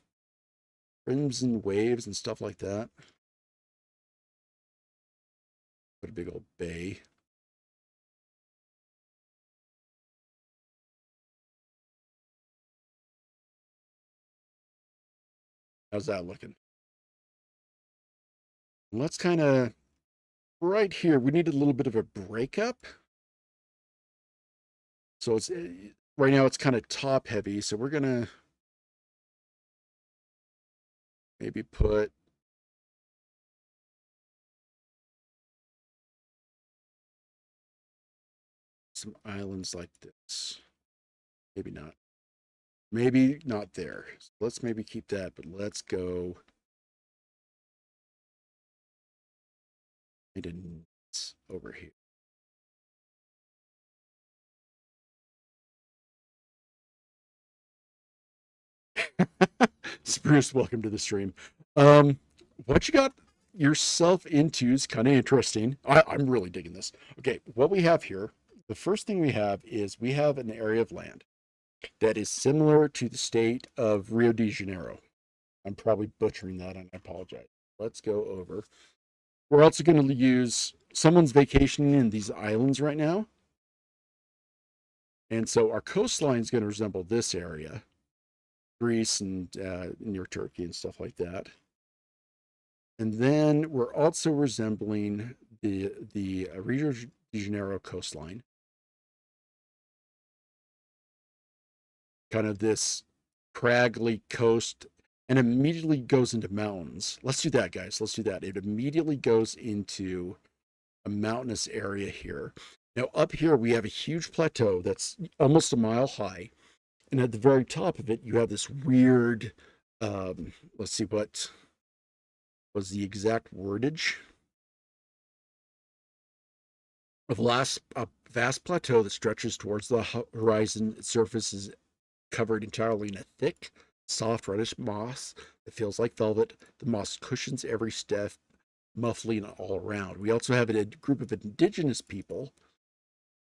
crimson waves and stuff like that. What a big old bay. How's that looking? Let's kind of right here. We need a little bit of a breakup. So it's right now it's kind of top heavy. So we're gonna maybe put some islands like this. Maybe not. Maybe not there. So let's maybe keep that, but let's go into over here. Spruce, welcome to the stream. What you got yourself into is kind of interesting. I'm really digging this. Okay, what we have here, the first thing we have is we have an area of land that is similar to the state of Rio de Janeiro. I'm probably butchering that, and I apologize. Let's go over. We're also going to use someone's vacationing in these islands right now. And so our coastline is going to resemble this area, Greece and near Turkey and stuff like that. And then we're also resembling the Rio de Janeiro coastline. Kind of this craggly coast and immediately goes into mountains. Let's do that, guys. Let's do that. It immediately goes into a mountainous area here. Now, up here, we have a huge plateau that's almost a mile high. And at the very top of it, you have this weird, let's see what was the exact wordage. A vast plateau that stretches towards the horizon. Its surface is covered entirely in a thick, soft reddish moss that feels like velvet. The moss cushions every step, muffling all around. We also have a group of indigenous people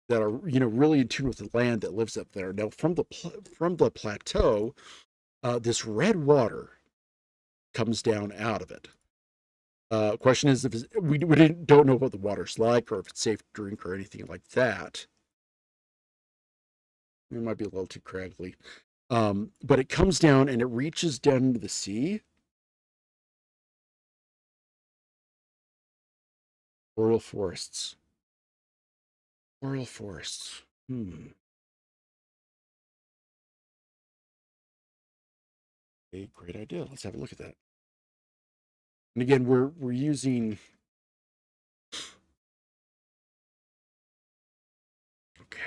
that are, really in tune with the land that lives up there. Now, from the plateau, this red water comes down out of it. Question is, if we don't know what the water's like, or if it's safe to drink, or anything like that. It might be a little too craggly. But it comes down and it reaches down into the sea. Boreal forests. Boreal forests. A great idea. Let's have a look at that. And again, we're using. Okay.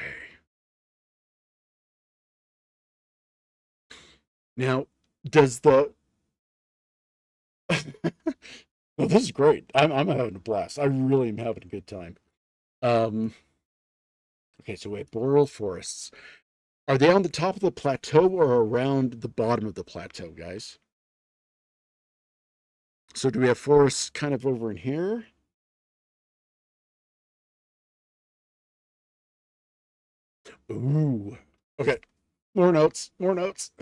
Now, does the well, this is great. I'm having a blast. I really am having a good time. Um, okay, so wait, boreal forests. Are they on the top of the plateau or around the bottom of the plateau, guys? So do we have forests kind of over in here? Ooh. Okay. More notes. More notes.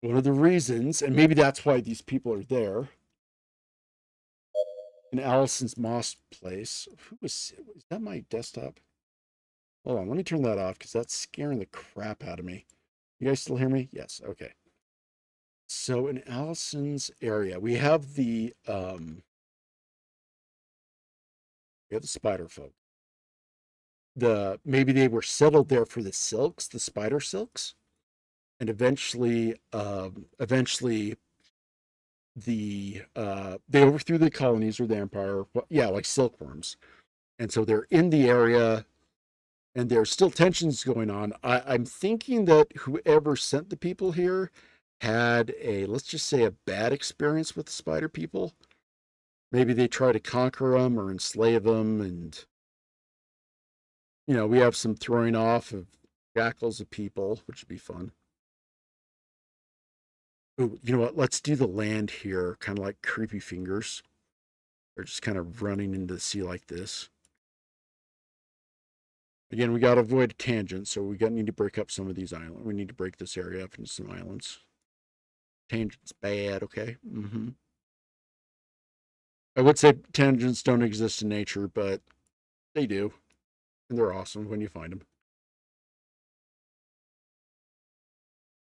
One of the reasons, and maybe that's why these people are there, in Allison's Moss place. Who is that my desktop? Hold on, let me turn that off because that's scaring the crap out of me. You guys still hear me? Yes. Okay. So in Allison's area, we have the spider folk. Maybe they were settled there for the silks, the spider silks, and eventually they overthrew the colonies or the empire. Yeah, like silkworms, and so they're in the area, and there's still tensions going on. I'm thinking that whoever sent the people here had let's just say, a bad experience with the spider people. Maybe they try to conquer them or enslave them, and we have some throwing off of jackals of people, which would be fun. Ooh, you know what? Let's do the land here, kind of like creepy fingers. They're just kind of running into the sea like this. Again, we got to avoid a tangent, so need to break up some of these islands. We need to break this area up into some islands. Tangents bad, okay? I would say tangents don't exist in nature, but they do, and they're awesome when you find them.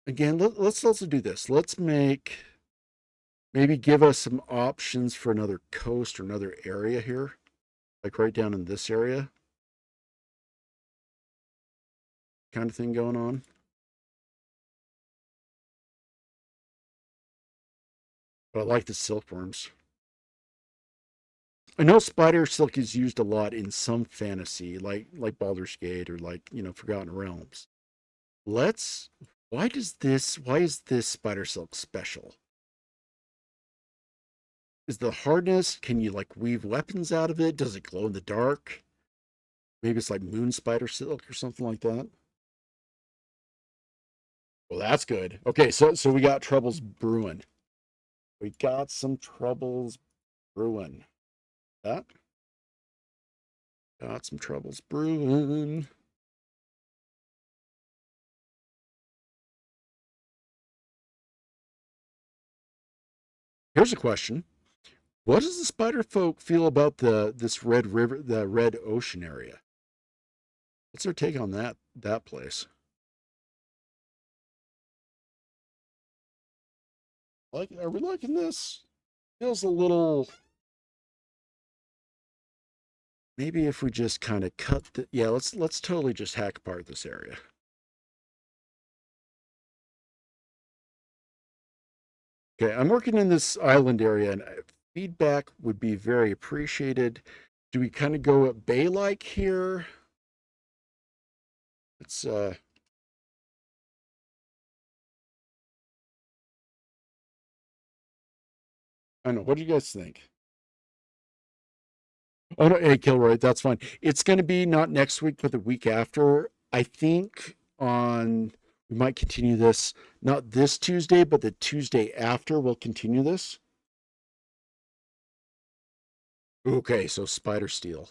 Again, let's also do this. Let's maybe give us some options for another coast or another area here, like right down in this area, kind of thing going on. But I like the silkworms. I know spider silk is used a lot in some fantasy, like Baldur's Gate or like Forgotten Realms. Let's. Why is this spider silk special? Is the hardness? Can you like weave weapons out of it? Does it glow in the dark? Maybe it's like moon spider silk or something like that. Well, that's good. Okay, so we got troubles brewing. We got some troubles brewing. That got some troubles brewing. Here's a question. What does the spider folk feel about this red river, the red ocean area? What's their take on that place? Like, are we liking this? Feels a little. Maybe if we just kind of cut the yeah, let's totally just hack apart this area. Okay, I'm working in this island area, and feedback would be very appreciated. Do we kind of go bay like here? It's I don't know. What do you guys think? Oh no, hey Kilroy, that's fine. It's going to be not next week, but the week after. I think we might continue this not this Tuesday, but the Tuesday after. We'll continue this. Okay, so spider steel.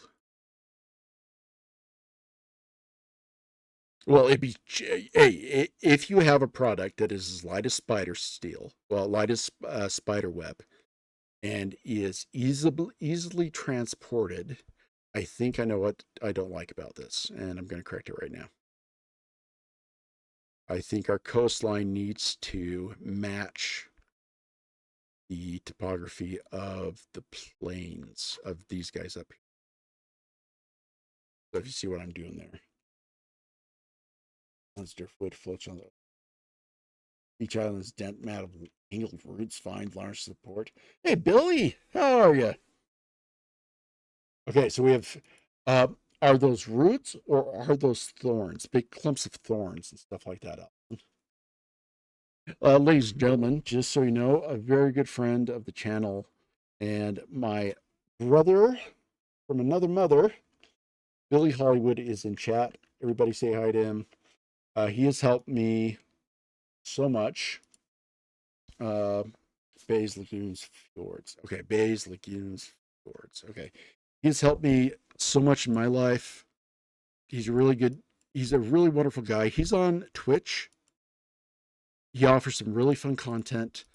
Well, hey, if you have a product that is as light as spider steel, well, light as spider web, and is easily transported, I think I know what I don't like about this, and I'm going to correct it right now. I think our coastline needs to match the topography of the plains of these guys up here. So if you see what I'm doing there. Driftwood floats on the each island's dent mat of angled roots find large support. Hey Billy, how are you? Okay, so we have are those roots or are those thorns? Big clumps of thorns and stuff like that. Ladies and gentlemen, just so you know, a very good friend of the channel and my brother from another mother, Billy Hollywood, is in chat. Everybody say hi to him. He has helped me so much. Bays, Lagoons, Fjords. Okay, Bays, Lagoons, Fjords. Okay. He's helped me so much in my life. He's a really wonderful guy. He's on Twitch. He offers some really fun content.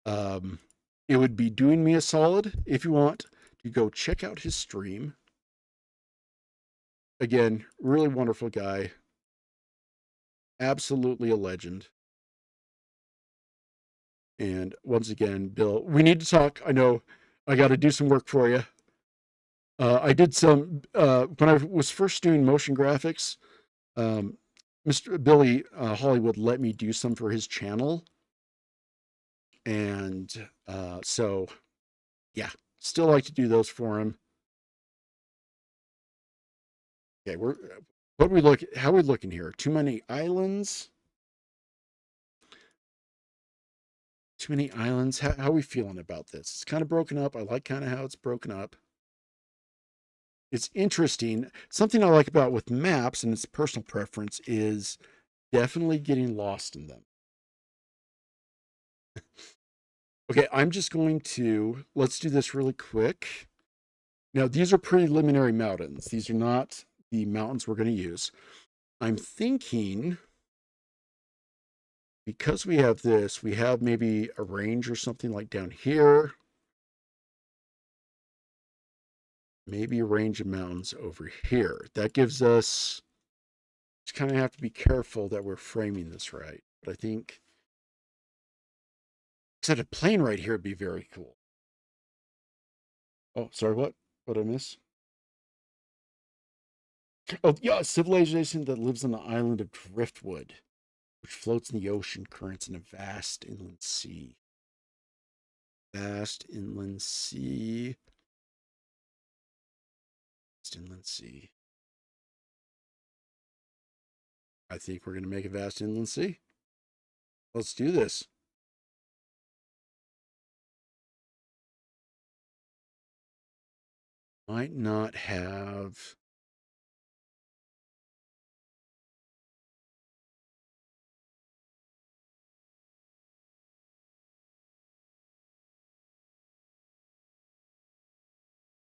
It would be doing me a solid if you want to go check out his stream. Again, really wonderful guy. Absolutely a legend. And once again, Bill, we need to talk. I know I got to do some work for you. I did some, when I was first doing motion graphics, Mr. Billy Hollywood let me do some for his channel. And so, yeah, still like to do those for him. Okay, how are we looking here? Too many islands? Too many islands? How are we feeling about this? It's kind of broken up. I like kind of how it's broken up. It's interesting. Something I like about with maps, and it's personal preference, is definitely getting lost in them. Okay, I'm just going to, let's do this really quick. Now, these are preliminary mountains. These are not the mountains we're going to use. I'm thinking, because we have this, we have maybe a range or something like down here. Maybe a range of mountains over here. That gives us, just kind of have to be careful that we're framing this right. But I think, except a plane right here would be very cool. Oh, sorry, what? What did I miss? Oh, yeah, a civilization that lives on the island of Driftwood, which floats in the ocean currents in a vast inland sea. Vast inland sea. Vast inland sea. I think we're going to make a vast inland sea. Let's do this. Might not have.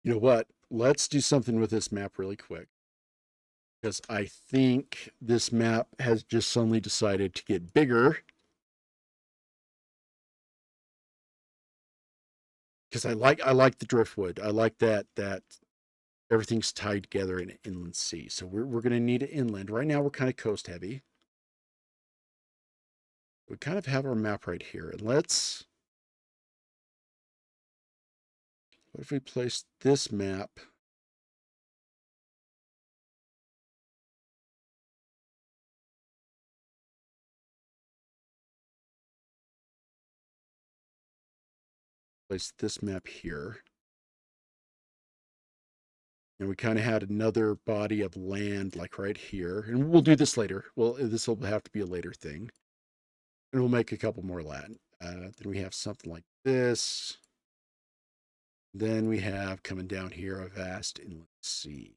You know what? Let's do something with this map really quick. Because I think this map has just suddenly decided to get bigger. Because I like the driftwood. I like that everything's tied together in an inland sea. So we're going to need an inland. Right now we're kind of coast heavy. We kind of have our map right here. And what if we place this map here. And we kind of had another body of land like right here. And we'll do this later. Well, this will have to be a later thing. And we'll make a couple more land. Then we have something like this. Then we have coming down here a vast inland sea.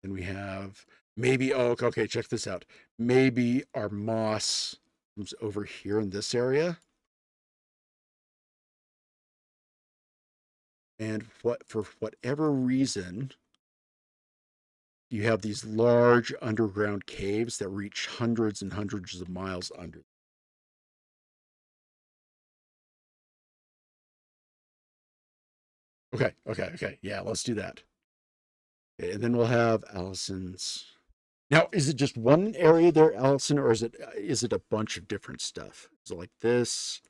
Then we have maybe, oh, okay, check this out. Maybe our moss comes over here in this area. And for whatever reason, you have these large underground caves that reach hundreds and hundreds of miles under. Okay. Yeah, let's do that. Okay, and then we'll have Allison's Now, is it just one area there, Allison, or is it a bunch of different stuff? Is it like this?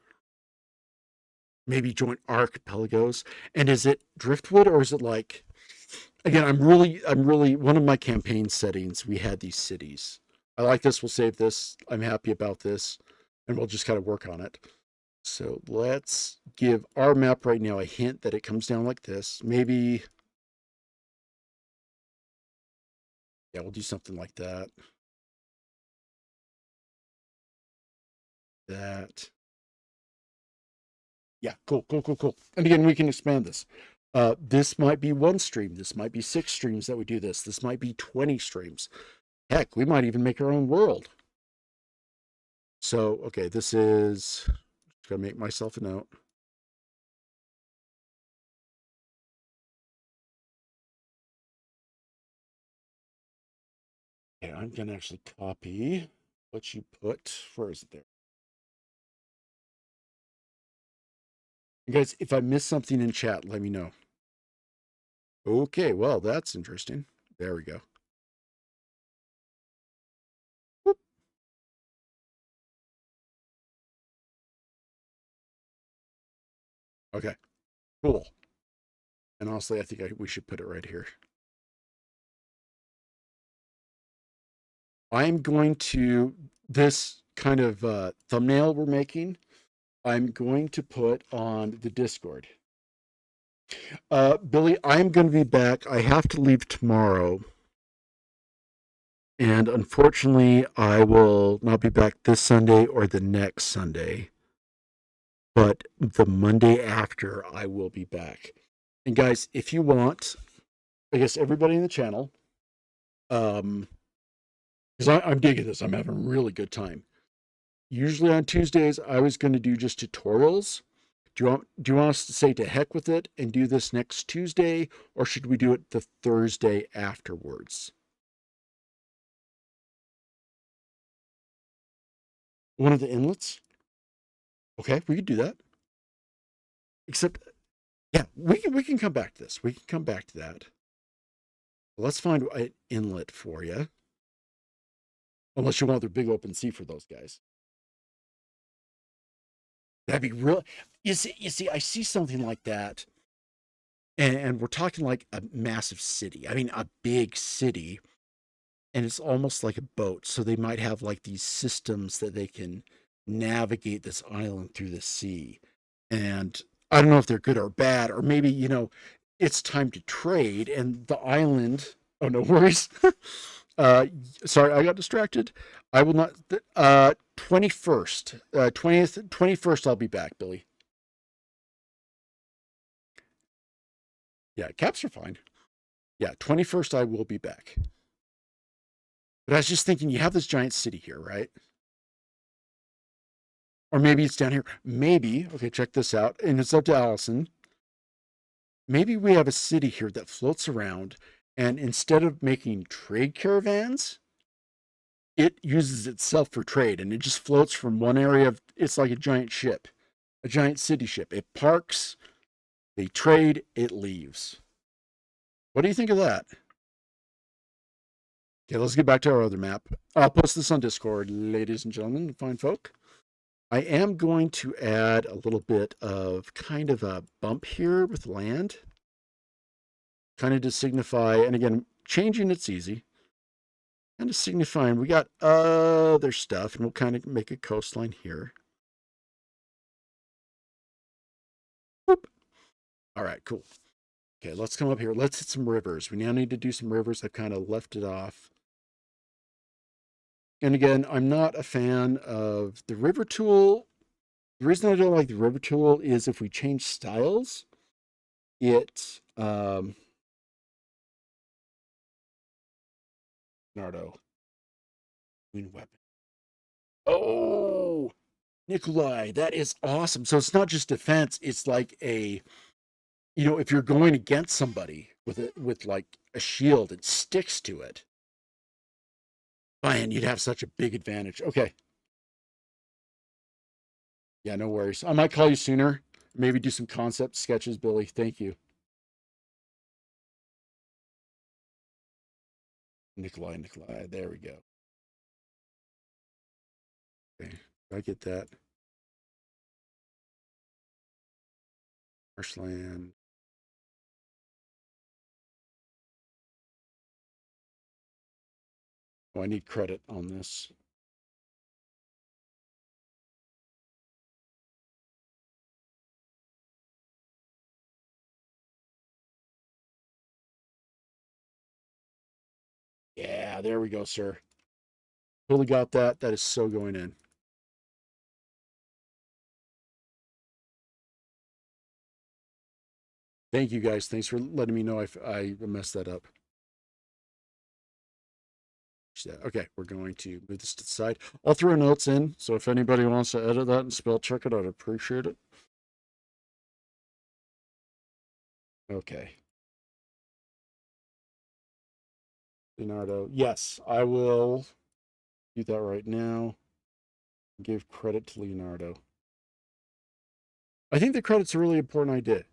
Maybe joint archipelagos? And is it driftwood, or is it like, again, I'm really one of my campaign settings, we had these cities. I like this, we'll save this. I'm happy about this, and we'll just kind of work on it. So let's give our map right now a hint that it comes down like this. Maybe, yeah, we'll do something like that. That. Yeah, cool, cool, cool, cool. And again, we can expand this. This might be one stream. This might be 6 streams that we do this. This might be 20 streams. Heck, we might even make our own world. So, okay, this is, just gonna make myself a note. Okay, I'm gonna actually copy what you put. Where is it there? You guys, if I miss something in chat, let me know. Okay, well, that's interesting. There we go. Whoop. Okay, cool. And honestly, I think we should put it right here. I'm going to, this kind of thumbnail we're making, I'm going to put on the Discord. Billy, I'm going to be back. I have to leave tomorrow. And unfortunately, I will not be back this Sunday or the next Sunday. But the Monday after, I will be back. And guys, if you want, I guess everybody in the channel, because I'm digging this, I'm having a really good time. Usually on Tuesdays, I was going to do just tutorials. Do you want us to say to heck with it and do this next Tuesday, or should we do it the Thursday afterwards? One of the inlets? Okay, we could do that. Except, yeah, we can come back to this. We can come back to that. Let's find an inlet for you. Unless you want the big open sea for those guys. That'd be real. You see, I see something like that, and we're talking like a massive city. I mean, a big city, and it's almost like a boat. So they might have like these systems that they can navigate this island through the sea. And I don't know if they're good or bad, or maybe, it's time to trade and the island. Oh, no worries. Sorry, I got distracted. I will not. 21st, 20th, 21st, I'll be back, Billy. Yeah, caps are fine. Yeah, 21st, I will be back. But I was just thinking, you have this giant city here, right? Or maybe it's down here. Maybe, okay, check this out. And it's up to Allison. Maybe we have a city here that floats around, and instead of making trade caravans, it uses itself for trade, and it just floats from one area of, it's like a giant ship, a giant city ship. It parks, they trade, it leaves. What do you think of that? Okay, let's get back to our other map. I'll post this on Discord, ladies and gentlemen, fine folk. I am going to add a little bit of kind of a bump here with land, kind of to signify, and again, changing it's easy, kind of signifying we got other stuff, and we'll kind of make a coastline here. Whoop. All right, cool. Okay, let's come up here. Let's hit some rivers. We now need to do some rivers. I've kind of left it off. And again, I'm not a fan of the river tool. The reason I don't like the river tool is if we change styles, it Nardo. Queen weapon. Oh, Nikolai, that is awesome. So it's not just defense, it's like a, if you're going against somebody with like a shield, it sticks to it. Man, you'd have such a big advantage. Okay. Yeah, no worries. I might call you sooner. Maybe do some concept sketches, Billy. Thank you. Nikolai. There we go. Okay, I get that. Marshland. Oh, I need credit on this. Yeah, there we go, sir. Totally got that. That is so going in. Thank you guys. Thanks for letting me know I messed that up. Okay, we're going to move this to the side. I'll throw notes in, so if anybody wants to edit that and spell check it, I'd appreciate it. Okay. Leonardo. Yes, I will do that right now. Give credit to Leonardo. I think the credit's a really important idea.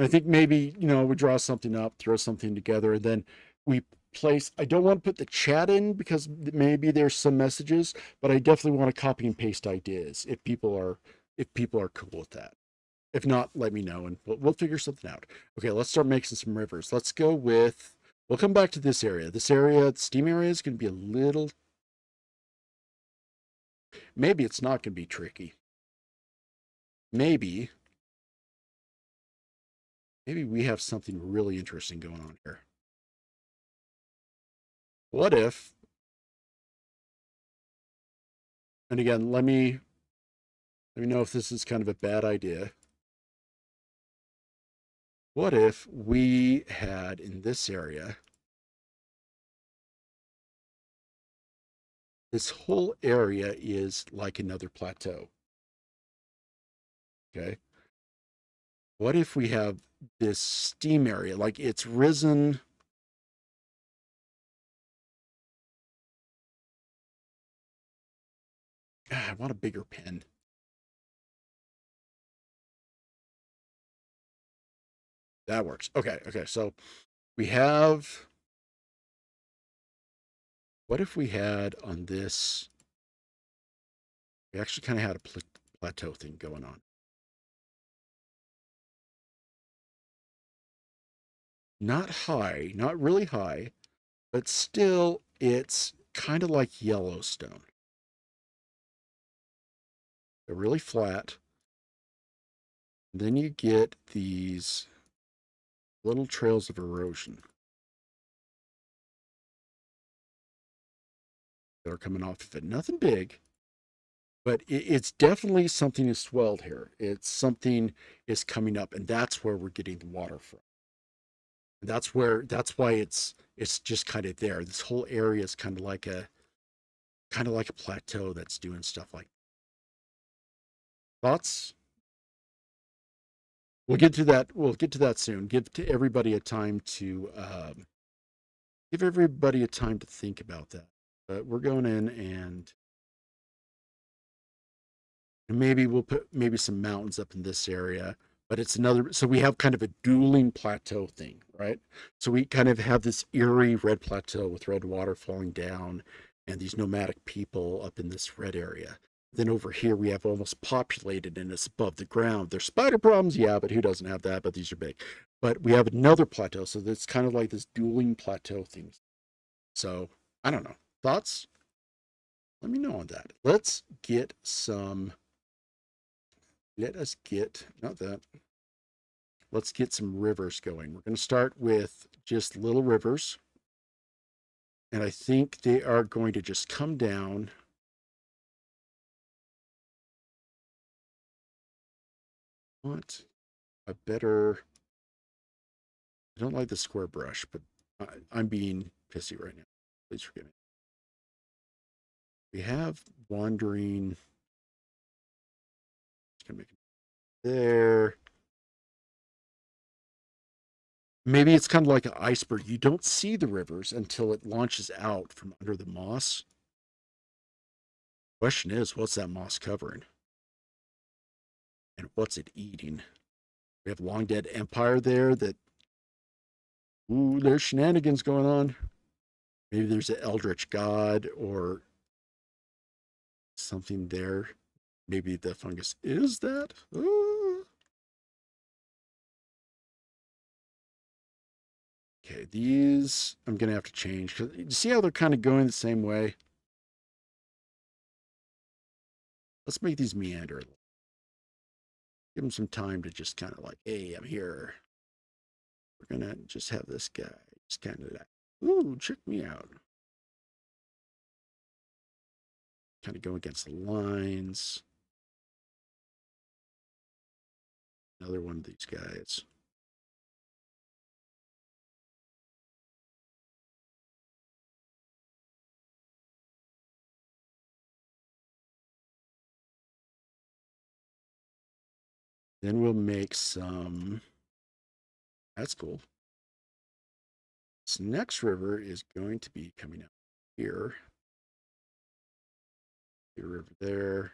I think maybe, we draw something up, throw something together, and then we place. I don't want to put the chat in because maybe there's some messages, but I definitely want to copy and paste ideas if people are cool with that. If not, let me know and we'll figure something out. Okay, let's start making some rivers. Let's go with. We'll come back to this area. This area, the steam area, is going to be a little. Maybe it's not going to be tricky. Maybe we have something really interesting going on here. What if, and again, let me know if this is kind of a bad idea. What if we had in this area, this whole area is like another plateau? Okay. What if we have this steam area, like it's risen? I want a bigger pen. That works. Okay. So we have. What if we had on this? We actually kind of had a plateau thing going on. Not high, not really high, but still it's kind of like Yellowstone. They're really flat. Then you get these little trails of erosion that are coming off of it. Nothing big, but it's definitely something is swelled here. It's something is coming up, and that's where we're getting the water from. That's why it's just kind of there. This whole area is kind of like a plateau that's doing stuff like thoughts. We'll get to that. We'll get to that soon. Give everybody a time to think about that. But we're going in and maybe we'll put maybe some mountains up in this area. But it's another. So we have kind of a dueling plateau thing, right? So we kind of have this eerie red plateau with red water falling down, and these nomadic people up in this red area. Then over here we have almost populated and it's above the ground. There's spider problems, yeah, but who doesn't have that? But these are big. But we have another plateau, so it's kind of like this dueling plateau thing. So I don't know. Thoughts? Let me know on that. Let's get some. Let us get not that. Let's get some rivers going. We're going to start with just little rivers. And I think they are going to just come down. What? A better. I don't like the square brush, but I'm being pissy right now. Please forgive me. We have wandering. Just gonna make it there. Maybe it's kind of like an iceberg. You don't see the rivers until it launches out from under the moss. Question is, what's that moss covering? And what's it eating? We have Long Dead Empire there that Ooh, there's shenanigans going on. Maybe there's an eldritch god or something there. Maybe the fungus is that. Okay, these I'm gonna have to change because you see how they're kind of going the same way. Let's make these meander. Give them some time to just kind of like, hey, I'm here. We're gonna just have this guy just kind of like, ooh, check me out. Kind of go against the lines. Another one of these guys. Then we'll make some. That's cool. This next river is going to be coming out here. The river there.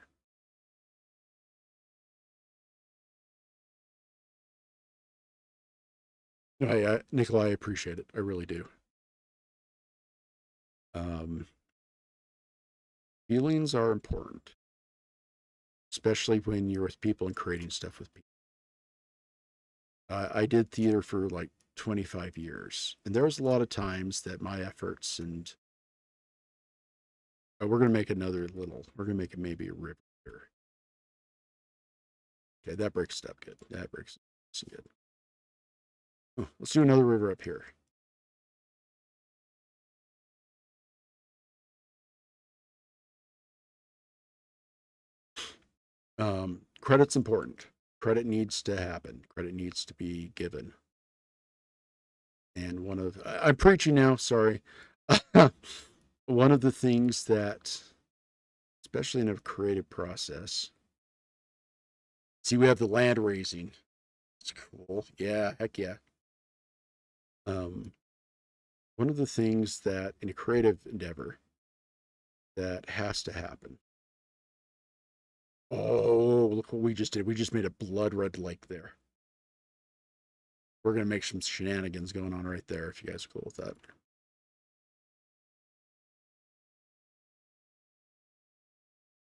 Nikolai, I appreciate it. I really do. Feelings are important, especially when you're with people and creating stuff with people. I did theater for like 25 years, and there was a lot of times that my efforts and we're going to make another little, we're going to make it maybe a river here. Okay, that breaks it up good. That breaks it good. Oh, let's do another river up here. Credit's important. Credit needs to happen. Credit needs to be given. And I'm preaching now, sorry. One of the things that, especially in a creative process, see, we have the land raising. It's cool. Yeah, heck yeah. One of the things that in a creative endeavor that has to happen. Oh, look what we just did. We just made a blood red lake there. We're going to make some shenanigans going on right there if you guys are cool with that.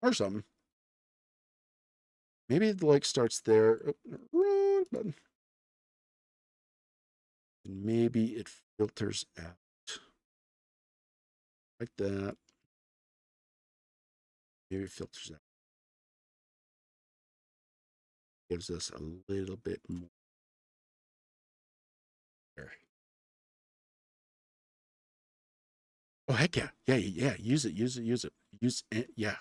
Or something. Maybe the lake starts there. Wrong button. And maybe it filters out. Like that. Maybe it filters out. Gives us a little bit more. There. Oh, heck yeah. Yeah, yeah. Use it. Use it. Yeah.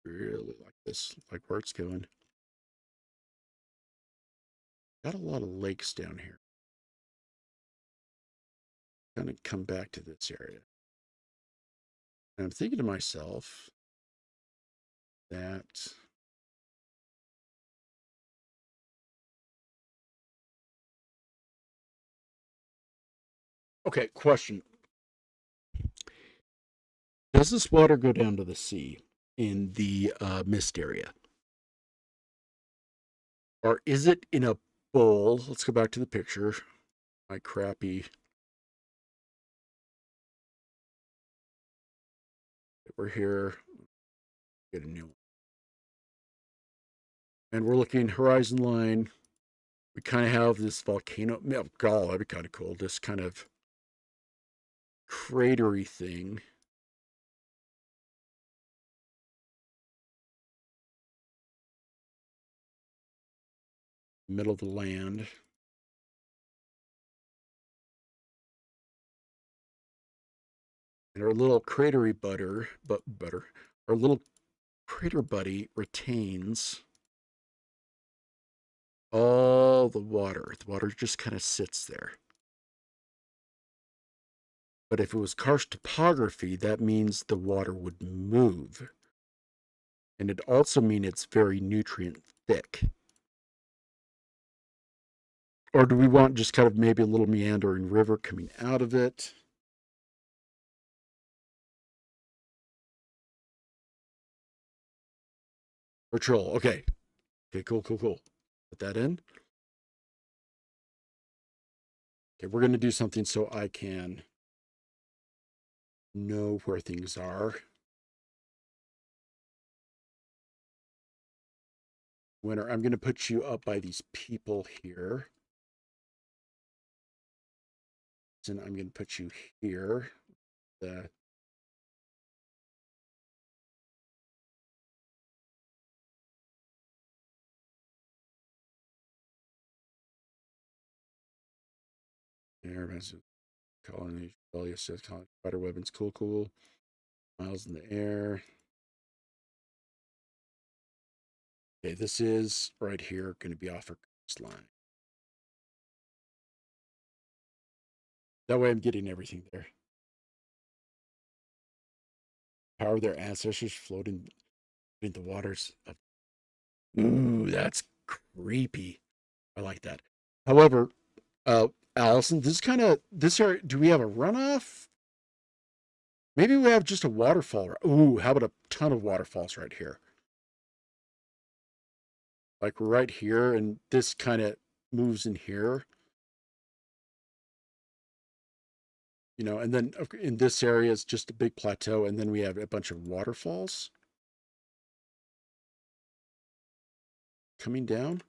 Really like this. Like where it's going. Got a lot of lakes down here. Gonna come back to this area. And I'm thinking to myself that okay, question. Does this water go down to the sea in the mist area? Or is it in a bowl? Let's go back to the picture. My crappy. We're here. Get a new one. And we're looking horizon line. We kind of have this volcano. Oh, God, that'd be kind of cool. This kind of cratery thing. Middle of the land. And our little cratery our little crater buddy retains all the water. The water just kind of sits there. But if it was karst topography, that means the water would move. And it also means it's very nutrient thick. Or do we want just kind of maybe a little meandering river coming out of it? Or troll. Okay. Okay, cool. Put that in. Okay, we're going to do something so I can know where things are. Winner, I'm going to put you up by these people here. And I'm going to put you here. The air, colony, rebellious, spider weapons, cool. Miles in the air. Okay, this is right here going to be off our coastline. That way I'm getting everything there. Power their ancestors floating in the waters of. Ooh, that's creepy. I like that. However, Allison, this is kind of this area. Do we have a runoff? Maybe we have just a waterfall. Ooh, how about a ton of waterfalls right here? Like right here, and this kind of moves in here. You know, and then in this area is just a big plateau, and then we have a bunch of waterfalls coming down,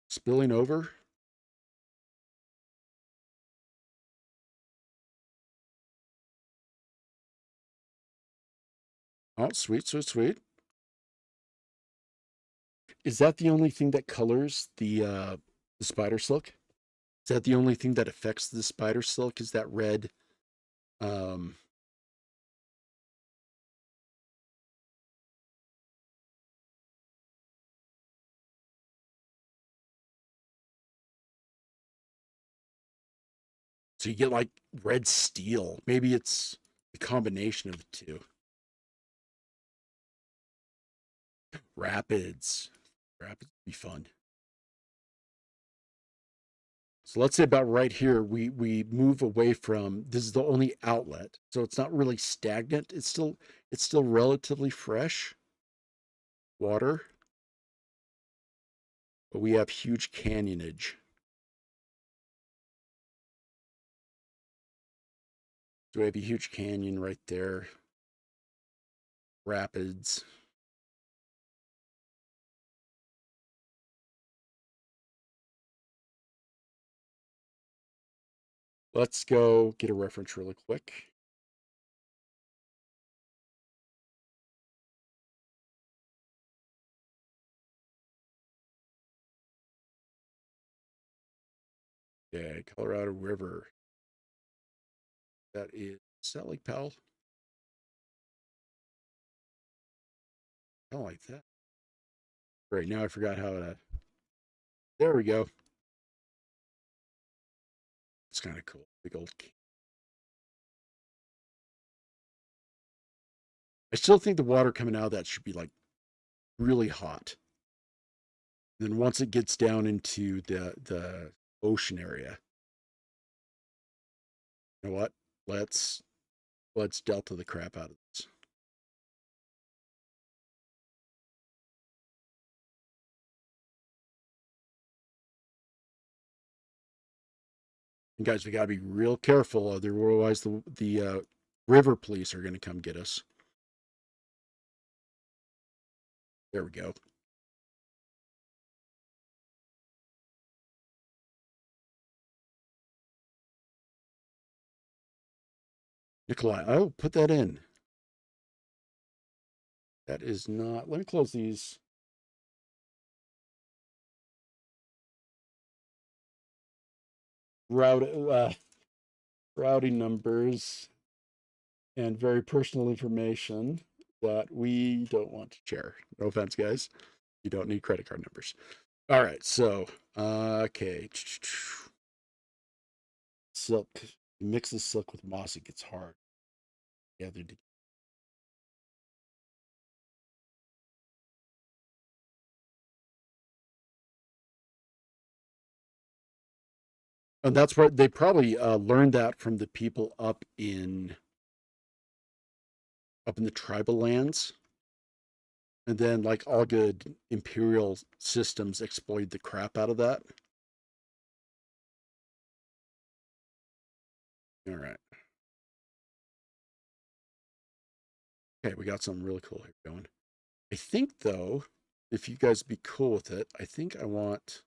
spilling over. Oh, sweet. Is that the only thing that colors the spider silk? Is that the only thing that affects the spider silk? Is that red? Um, so you get like red steel. Maybe it's the combination of the two. Rapids. Rapids would be fun. So let's say about right here, we move away from this is the only outlet. So it's not really stagnant. It's still relatively fresh water, but we have huge canyonage. So we have a huge canyon right there. Rapids. Let's go get a reference really quick. Yeah, Colorado River. Is that Lake Powell? I don't like that. Great, now I forgot how to. There we go. It's kind of cool. Big old. I still think the water coming out of that should be like really hot. Then once it gets down into the ocean area, you know what? Let's delta the crap out of this. And guys, we gotta be real careful, otherwise the river police are gonna come get us. There we go. Nikolai, oh, put that in. That is not. Let me close these. Route routing numbers and very personal information that we don't want to share. No offense, guys. You don't need credit card numbers. All right, so okay. Silk. Mix the silk with moss, it gets hard. Yeah, they're. And that's where they probably learned that from the people up in the tribal lands. And then, like all good imperial systems, exploit the crap out of that. All right. Okay, we got something really cool here going. I think, though, if you guys be cool with it, I think I want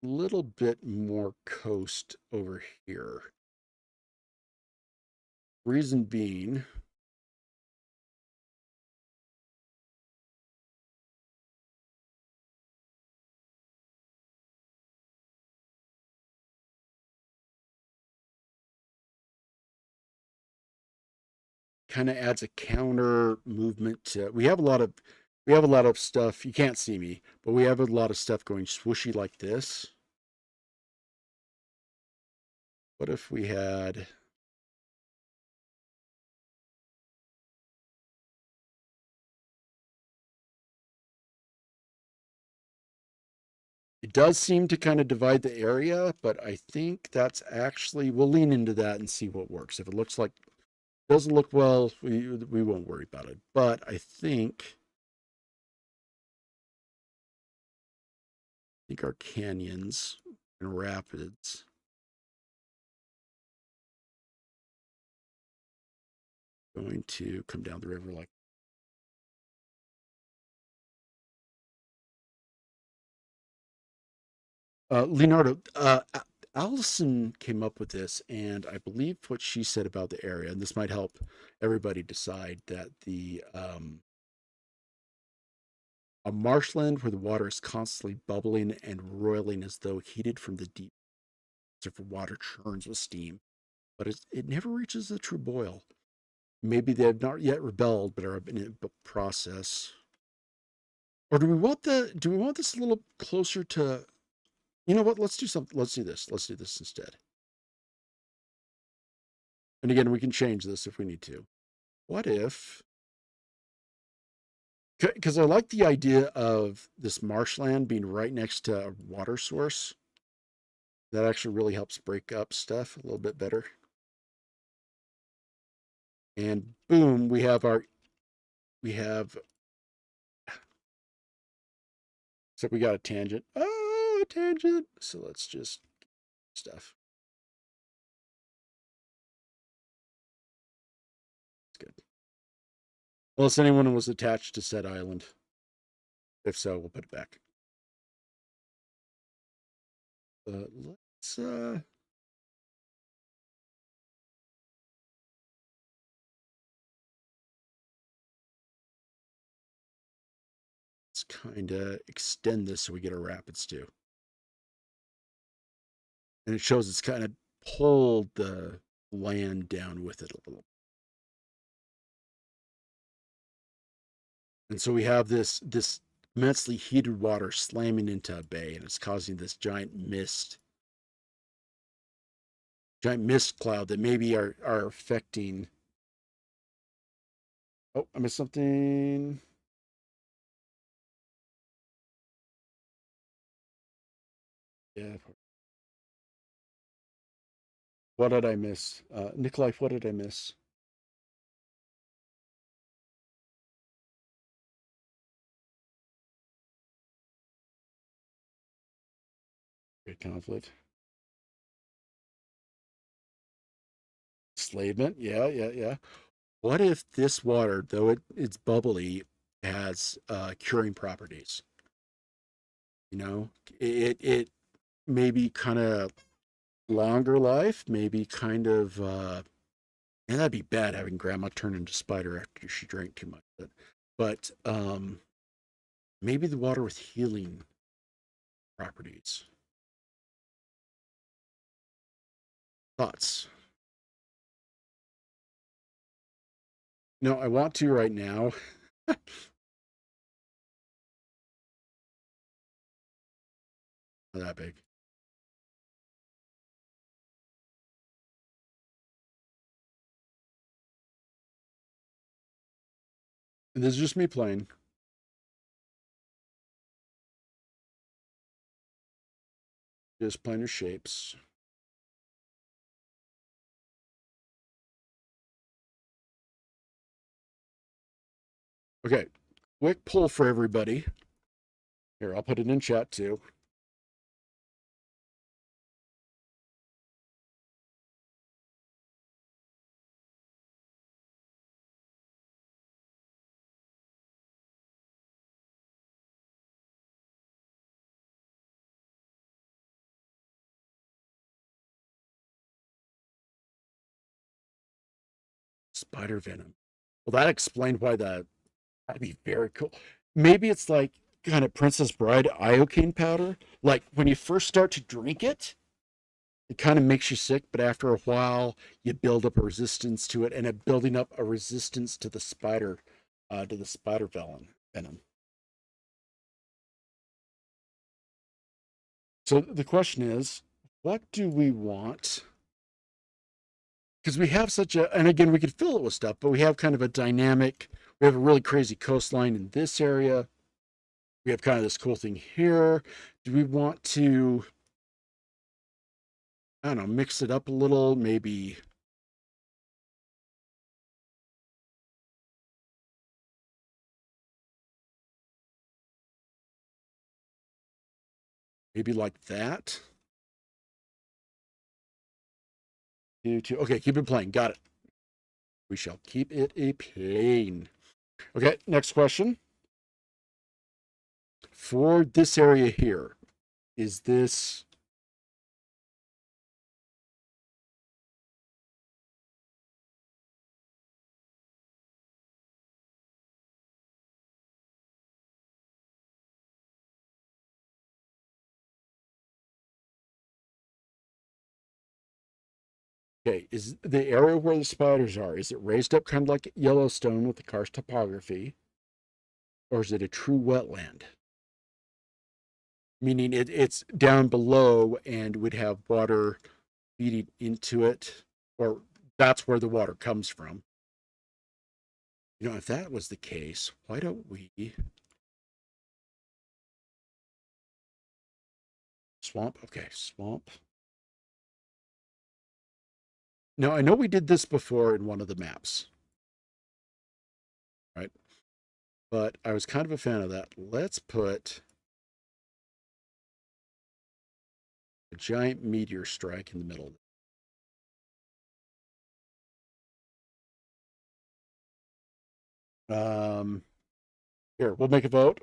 a little bit more coast over here. Reason being, kind of adds a counter movement to, we have a lot of stuff. You can't see me, but we have a lot of stuff going swooshy like this. What if we had, it does seem to kind of divide the area, but I think that's actually, we'll lean into that and see what works. If it looks like, doesn't look well, we won't worry about it. But I think our canyons and rapids going to come down the river like Leonardo, Allison came up with this, and I believe what she said about the area, and this might help everybody decide that a marshland where the water is constantly bubbling and roiling as though heated from the deep. So for water churns with steam, but it never reaches the true boil. Maybe they have not yet rebelled, but are in a process. Or do we want this a little closer to, you know what? Let's do something. Let's do this. Let's do this instead. And again, we can change this if we need to. What if, because I like the idea of this marshland being right next to a water source. That actually really helps break up stuff a little bit better. And boom, we have, so we got a tangent. Oh, a tangent. So let's just stuff. It's good. Unless anyone was attached to said island. If so, we'll put it back. Let's kind of extend this so we get our rapids too. And it shows it's kind of pulled the land down with it a little. And so we have this immensely heated water slamming into a bay, and it's causing this giant mist cloud that maybe are affecting. Oh, I missed something. Yeah. What did I miss? Nikolai, what did I miss? Great conflict. Enslavement. Yeah, yeah, yeah. What if this water, though it's bubbly, has curing properties? You know, it maybe kind of longer life, maybe kind of and that'd be bad having grandma turn into spider after she drank too much. But maybe the water with healing properties. Thoughts? No, I want to right now. Not that big. And this is just me playing. Just planar shapes. Okay, quick poll for everybody. Here, I'll put it in chat too. spider venom. Well, that explained why that'd be very cool. Maybe it's like kind of Princess Bride iocane powder. Like when you first start to drink it, it kind of makes you sick, but after a while, you build up a resistance to it, and it building up a resistance to the spider venom. So the question is, what do we want? Because we have such a, and again, we could fill it with stuff, but we have kind of a dynamic. We have a really crazy coastline in this area. We have kind of this cool thing here. Do we want to, I don't know, mix it up a little? Maybe like that. Okay, keep it plain. Got it. We shall keep it a plain. Okay, next question. For this area here, is this okay? Is the area where the spiders are, is it raised up kind of like Yellowstone with the karst topography, or is it a true wetland? Meaning it's down below and would have water feeding into it, or that's where the water comes from. You know, if that was the case, why don't we swamp? Okay, swamp. Now, I know we did this before in one of the maps, right? But I was kind of a fan of that. Let's put a giant meteor strike in the middle. Here, we'll make a vote.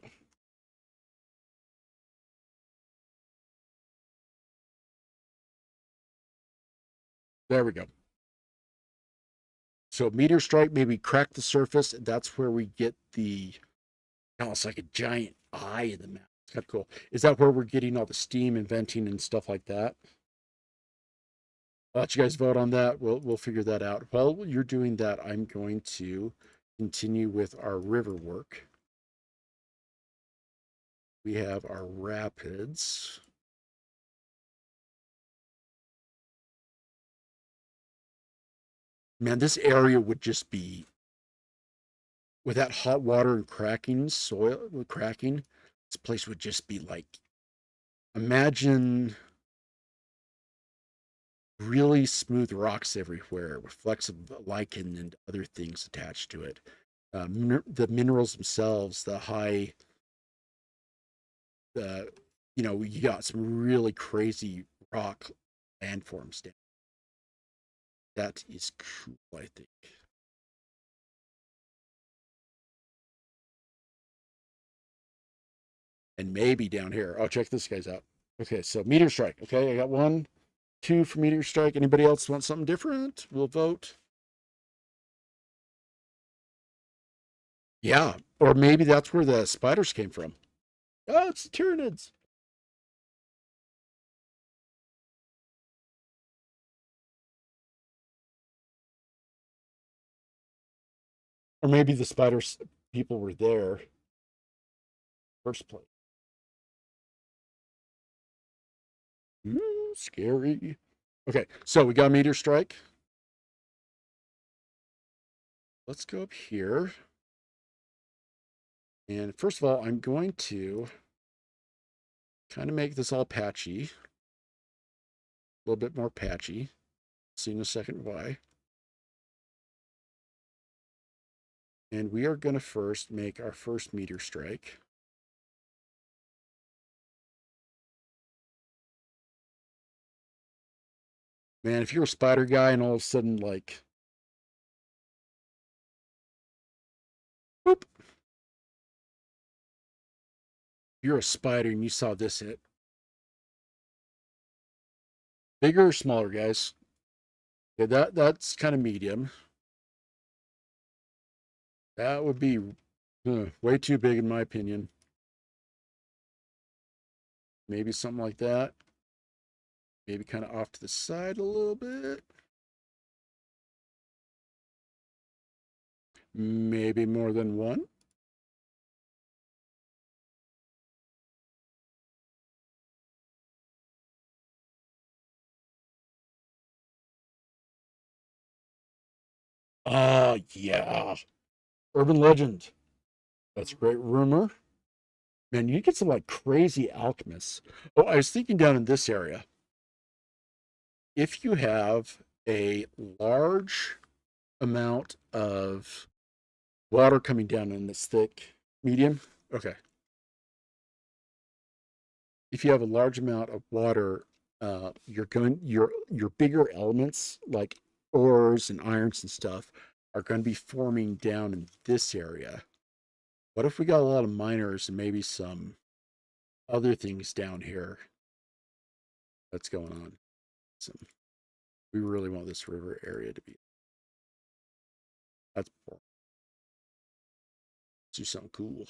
There we go. So meteor strike, maybe crack the surface. That's where we get the, oh, it's like a giant eye in the map. It's kind of cool. Is that where we're getting all the steam and venting and stuff like that? I'll let you guys vote on that. We'll figure that out. While you're doing that, I'm going to continue with our river work. We have our rapids. Man, this area would just be, with that hot water and cracking soil, cracking, this place would just be like, imagine really smooth rocks everywhere with flecks of lichen and other things attached to it. The minerals themselves, the high, you know, you got some really crazy rock landforms down. That is cool, I think. And maybe down here. Oh, check this guy's out. Okay, so meteor strike. Okay, I got 1, 2 for meteor strike. Anybody else want something different? We'll vote. Yeah, or maybe that's where the spiders came from. Oh, it's the Tyranids. Or maybe the spiders people were there first place. Ooh, scary. Okay, so we got a meteor strike. Let's go up here. And first of all, I'm going to kind of make this all patchy. A little bit more patchy. See in a second why. And we are going to first make our first meteor strike. Man, if you're a spider guy and all of a sudden, like, whoop, you're a spider and you saw this hit. Bigger or smaller, guys? Okay, that's kind of medium. That would be way too big in my opinion. Maybe something like that. Maybe kind of off to the side a little bit. Maybe more than one. Yeah. Urban legend. That's a great rumor. Man, you get some like crazy alchemists. Oh, I was thinking down in this area. If you have a large amount of water coming down in this thick medium, okay. If you have a large amount of water, your bigger elements like ores and irons and stuff are going to be forming down in this area. What if we got a lot of miners and maybe some other things down here that's going on? We really want this river area to be. That's poor. Let's do something cool.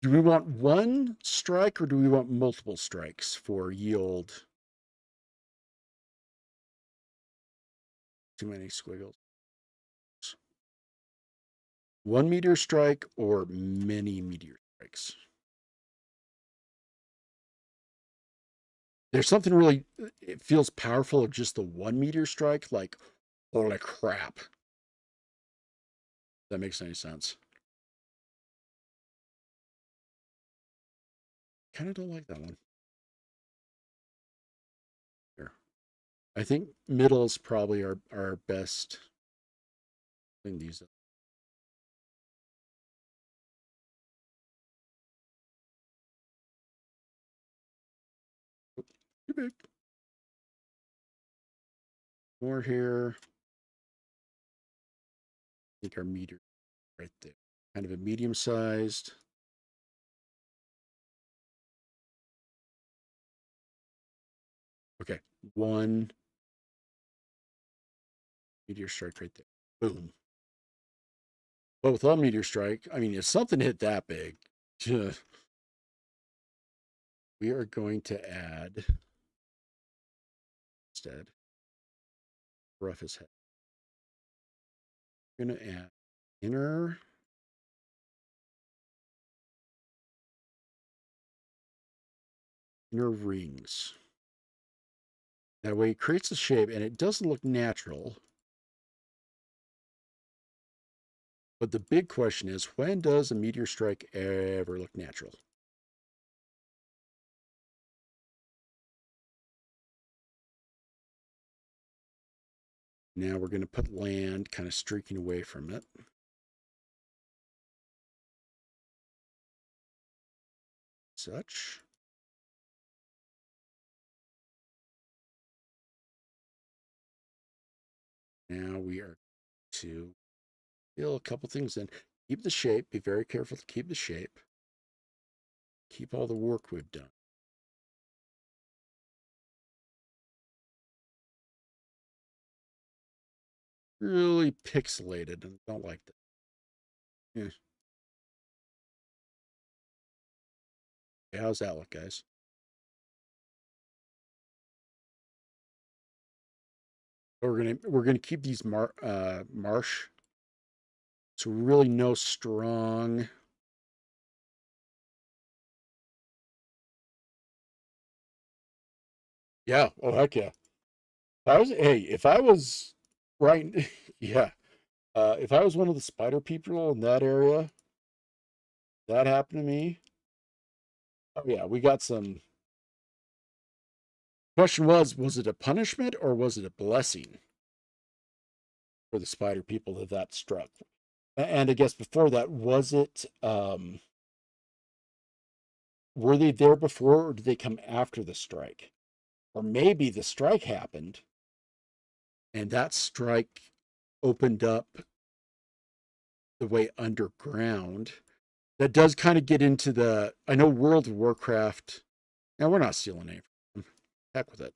Do we want one strike or do we want multiple strikes for yield? Too many squiggles. 1 meteor strike or many meteor strikes? There's something really, it feels powerful of just the 1 meteor strike, like, holy crap. That makes any sense. Kind of don't like that one. Here. I think middle is probably our best in these. Too big. More here. I think our meter right there. Kind of a medium sized. Okay, 1 meteor strike right there. Boom. But with a meteor strike, I mean, if something hit that big, we are going to add instead roughest head. We're going to add inner rings. That way it creates a shape and it doesn't look natural. But the big question is, when does a meteor strike ever look natural? Now we're going to put land kind of streaking away from it. Such. Now we are to fill a couple things in. Keep the shape. Be very careful to keep the shape. Keep all the work we've done. Really pixelated and don't like that. Yeah. Okay, how's that look, guys? We're gonna keep these marsh. So really no strong. Yeah. Oh heck yeah. If I was right, yeah. If I was one of the spider people in that area, that happened to me. Oh yeah, we got some. Question was it a punishment or was it a blessing for the spider people that struck? And I guess before that, was it were they there before or did they come after the strike? Or maybe the strike happened and that strike opened up the way underground. That does kind of get into the, I know World of Warcraft. Now we're not stealing anything. Heck with it.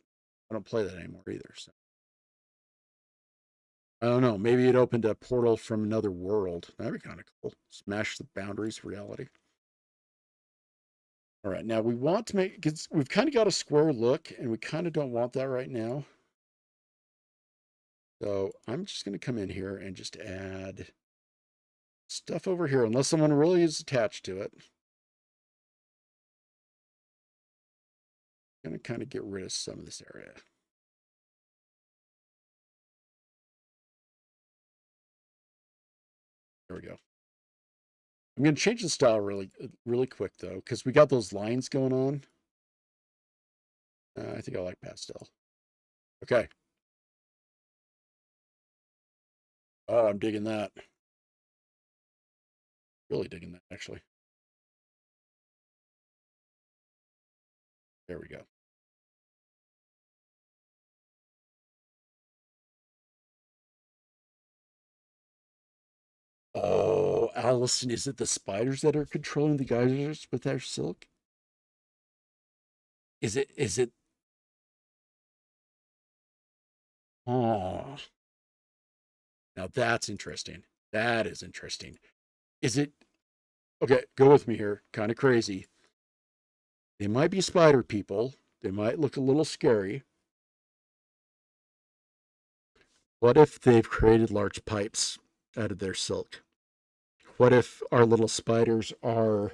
I don't play that anymore either. So I don't know. Maybe it opened a portal from another world. That'd be kind of cool. Smash the boundaries of reality. All right, now we want to make, because we've kind of got a square look and we kind of don't want that right now. So I'm just going to come in here and just add stuff over here, unless someone really is attached to it. I'm going to kind of get rid of some of this area. There we go. I'm going to change the style really quick though, because we got those lines going on. I think I like pastel. Okay. Oh, I'm digging that. Really digging that, actually. There we go. Oh, Allison, is it the spiders that are controlling the geysers with their silk? Is it? Oh, now that's interesting. That is interesting. Is it? Okay, go with me here. Kind of crazy. They might be spider people. They might look a little scary. What if they've created large pipes out of their silk? What if our little spiders are,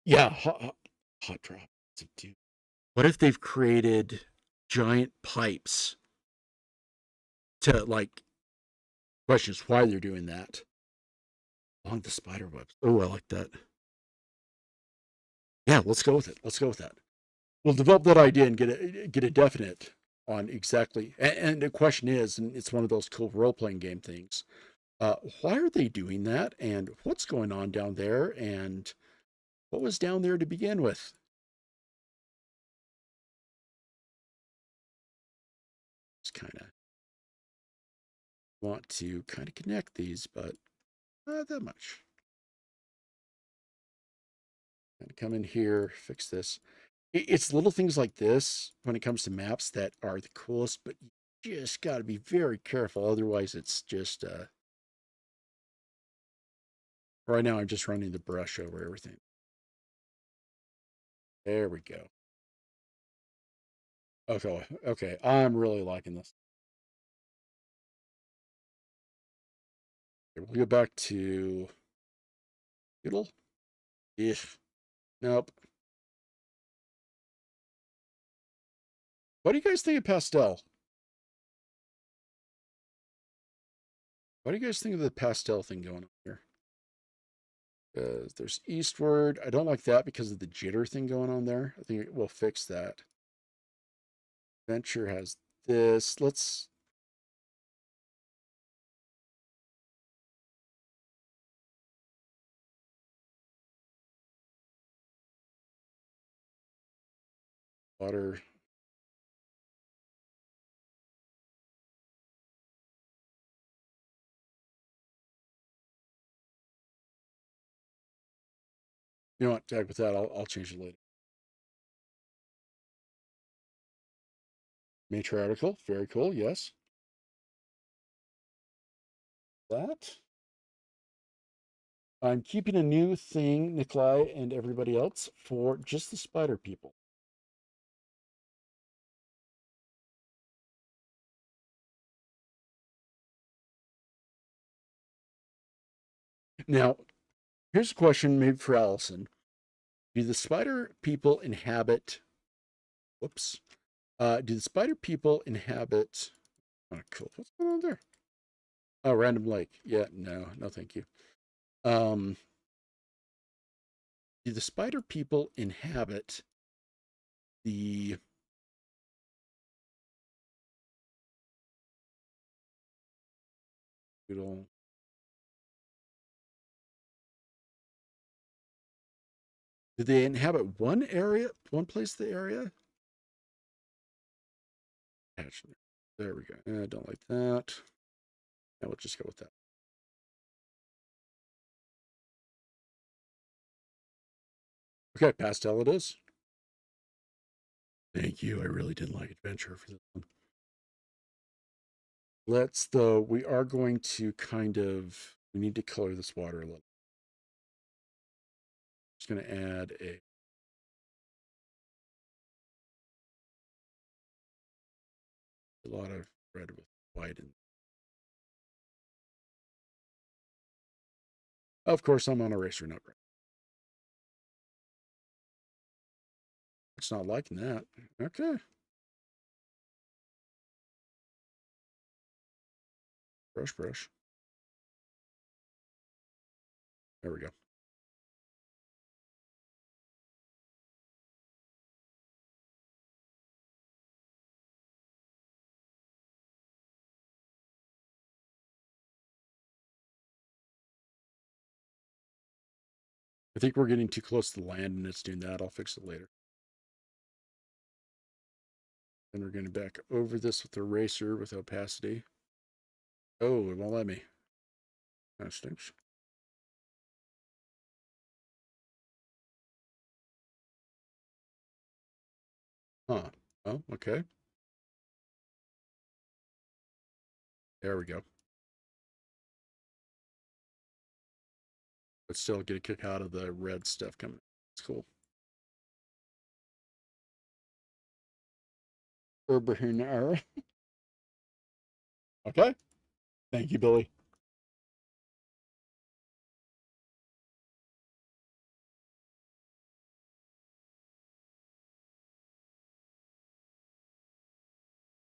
yeah, hot drop. What if they've created giant pipes to, like, questions why they're doing that along the spider webs? Oh, I like that. Yeah, let's go with it. Let's go with that. We'll develop that idea and get a definite on exactly. And the question is, and it's one of those cool role playing game things. Why are they doing that? And what's going on down there? And what was down there to begin with? Just kind of want to kind of connect these, but not that much. And come in here, fix this. It's little things like this when it comes to maps that are the coolest, but you just got to be very careful. Otherwise, it's just, right now I'm just running the brush over everything. There we go. Okay, okay. I'm really liking this. Okay, we'll go back to Doodle. If nope. What do you guys think of pastel? What do you guys think of the pastel thing going on here? There's eastward. I don't like that because of the jitter thing going on there. I think we'll fix that. Venture has this. Let's. Water. You know what? Tag with that. I'll change it later. Matriarchal. Very cool. Yes. That. I'm keeping a new thing, Nikolai and everybody else, for just the spider people. Now, here's a question maybe for Allison. Do the spider people inhabit, whoops, do the spider people inhabit, oh, cool. What's going on there? Oh, random lake. Yeah, no, thank you. Do the spider people inhabit the little, do they inhabit one area, one place of the area? Actually, there we go. I don't like that. Now we'll just go with that. Okay, pastel it is. Thank you. I really did like adventure for this one. Let's, though, we are going to kind of, we need to color this water a little. Just going to add a lot of red with white. And of course, I'm on eraser, not red. It's not liking that. Okay. Brush. There we go. I think we're getting too close to the land and it's doing that. I'll fix it later. Then we're going to back over this with the eraser with opacity. Oh, it won't let me. That stinks. Huh. Oh, okay. There we go. But still get a kick out of the red stuff coming. It's cool. Urban. Okay. Thank you, Billy.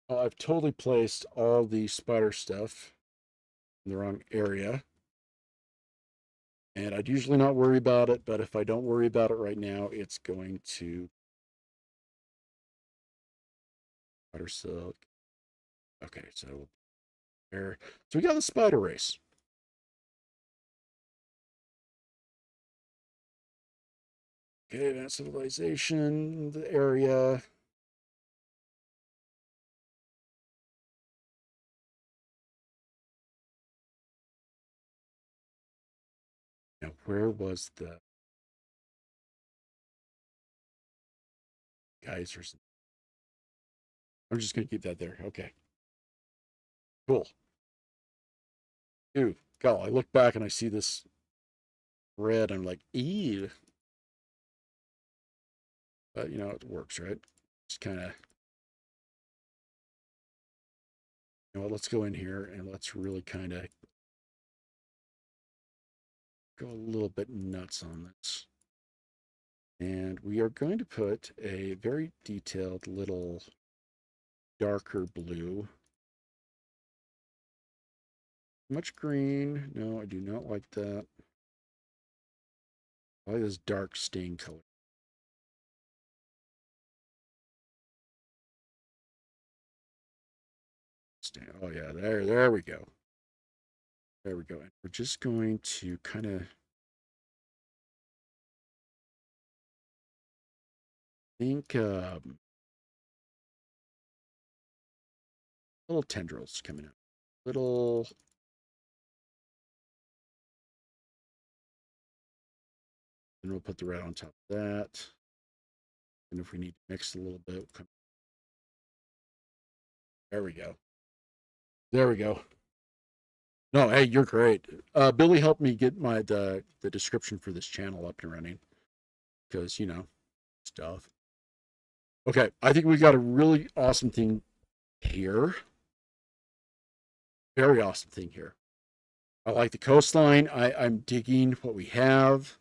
I've totally placed all the spider stuff in the wrong area. And I'd usually not worry about it, but if I don't worry about it right now, it's going to spider silk. Okay, so there. So we got the spider race. Okay, advanced civilization, the area. Now, where was the geysers? I'm just going to keep that there. Okay. Cool. Ooh, God, I look back and I see this red. I'm like, ew. But, you know, it works, right? Just kind of, you know what, let's go in here and let's really kind of go a little bit nuts on this. And we are going to put a very detailed little darker blue. Much green. No, I do not like that. I like this dark stain color. Oh yeah, there we go. There we go. And we're just going to kind of think little tendrils coming out. Little. And we'll put the red on top of that. And if we need to mix a little bit, we'll come. There we go. There we go. No, hey, you're great. Billy helped me get the description for this channel up and running because, you know, stuff. Okay, I think we got a really awesome thing here. Very awesome thing here. I like the coastline. I'm digging what we have.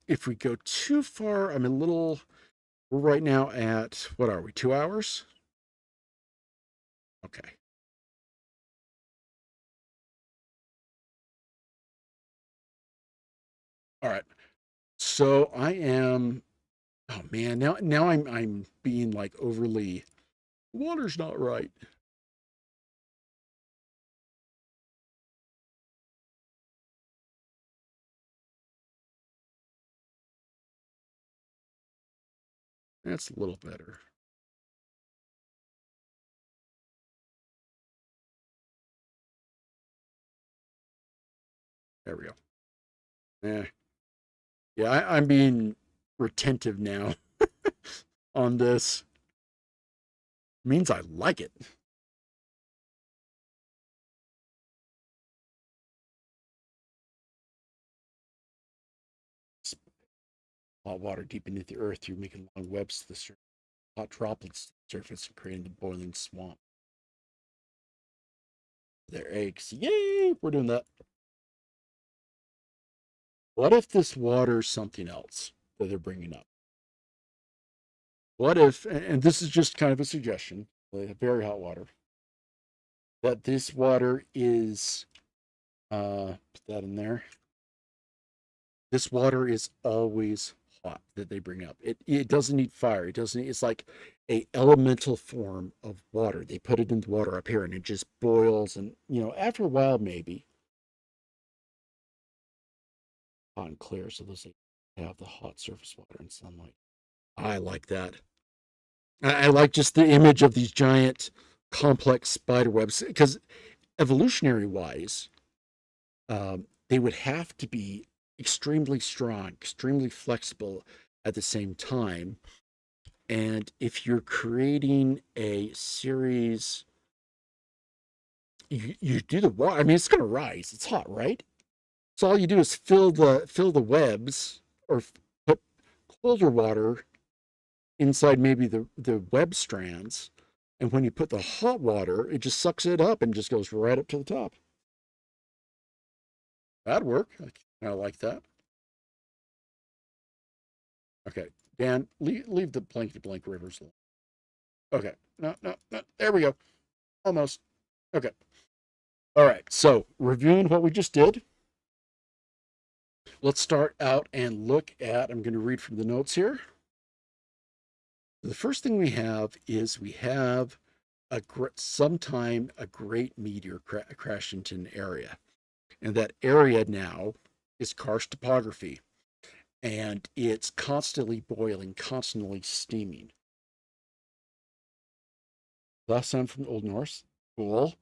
If we go too far, I'm a little. We're right now at, what are we, 2 hours? Okay. All right. So I am. Oh man, now I'm being like overly. Water's not right. That's a little better. There we go. Yeah. Yeah, I'm being retentive now on this. means I like it. Hot water deep beneath the earth through making long webs to the surface. Hot droplets to the surface and creating the boiling swamp. Their eggs. Yay! We're doing that. What if this water's something else that they're bringing up? What if, and this is just kind of a suggestion, very hot water, that this water is, put that in there. This water is always hot that they bring up. It doesn't need fire. It doesn't. It's like a elemental form of water. They put it in the water up here, and it just boils. And after a while, maybe hot and clear, so those have the hot surface water and sunlight. I like that. I like just the image of these giant, complex spider webs because evolutionary wise, they would have to be extremely strong, extremely flexible at the same time. And if you're creating a series, you do the water. I mean, it's going to rise. It's hot, right? So all you do is fill the webs or put colder water inside maybe the web strands. And when you put the hot water, it just sucks it up and just goes right up to the top. That'd work. I like that. Okay, Dan, leave the blankety blank rivers alone. Okay, no, no, no. There we go. Almost. Okay. All right. So reviewing what we just did, let's start out and look at. I'm going to read from the notes here. The first thing we have is we have sometime a great meteor crash into an area, and that area now is karst topography, and it's constantly boiling, constantly steaming. Last time from Old Norse. Cool.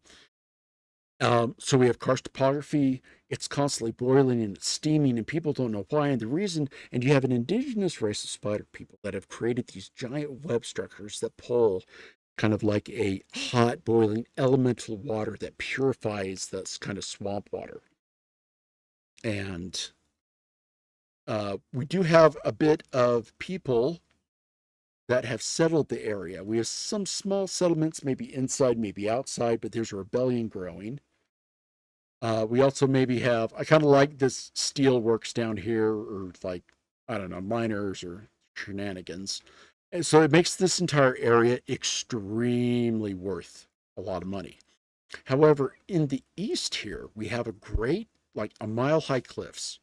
So we have karst topography. It's constantly boiling and it's steaming, and people don't know why. And the reason, and you have an indigenous race of spider people that have created these giant web structures that pull kind of like a hot, boiling elemental water that purifies this kind of swamp water. And we do have a bit of people that have settled the area. We have some small settlements, maybe inside, maybe outside, but there's a rebellion growing. We also maybe have, I kind of like this steel works down here, or like, I don't know, miners or shenanigans. And so it makes this entire area extremely worth a lot of money. However, in the east here, we have a great, like a mile high cliffs.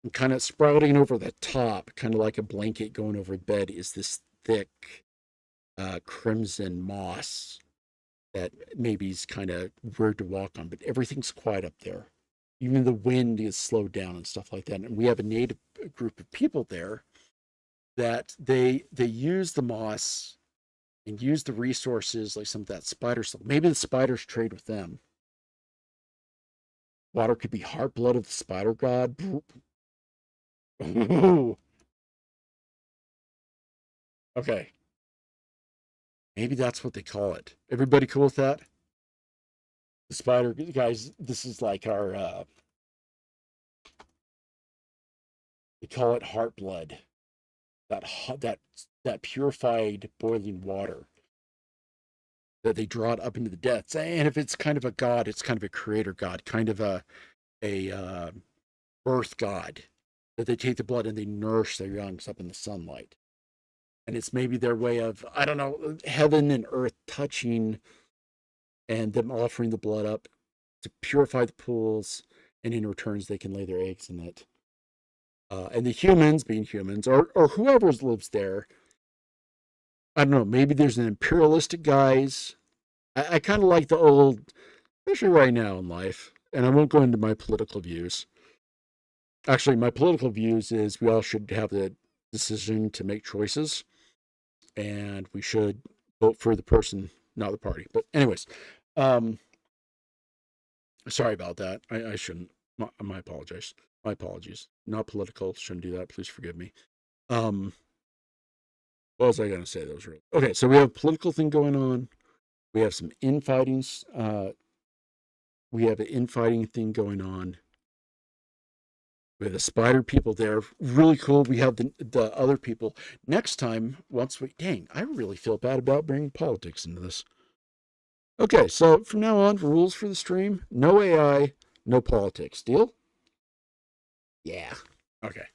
And kind of sprouting over the top, kind of like a blanket going over a bed, is this thick crimson moss that maybe is kind of weird to walk on, but everything's quiet up there. Even the wind is slowed down and stuff like that. And we have a native group of people there that they use the moss and use the resources like some of that spider stuff. Maybe the spiders trade with them. Water could be heart blood of the spider god. Ooh. Okay. Maybe that's what they call it. Everybody cool with that? The spider guys, this is like our they call it heart blood. That purified boiling water that they draw it up into the depths. And if it's kind of a god, it's kind of a creator god, kind of a birth god, that they take the blood and they nourish their youngs up in the sunlight. And it's maybe their way of, I don't know, heaven and earth touching and them offering the blood up to purify the pools, and in returns they can lay their eggs in it. And the humans, being humans, or whoever lives there, I don't know, maybe there's an imperialistic guys. I kind of like the old, especially right now in life, and I won't go into my political views. Actually, my political views is we all should have the decision to make choices, and we should vote for the person, not the party. But anyways, um, sorry about that. I shouldn't. My apologies. My apologies. Not political. Shouldn't do that. Please forgive me. Um, What was I going to say? Those really okay. So we have a political thing going on. We have some infighting. We have an infighting thing going on. We have the spider people there. Really cool. We have the other people. Next time, once we dang, I really feel bad about bringing politics into this. Okay, so from now on, rules for the stream: no AI, no politics. Deal? Yeah. Okay.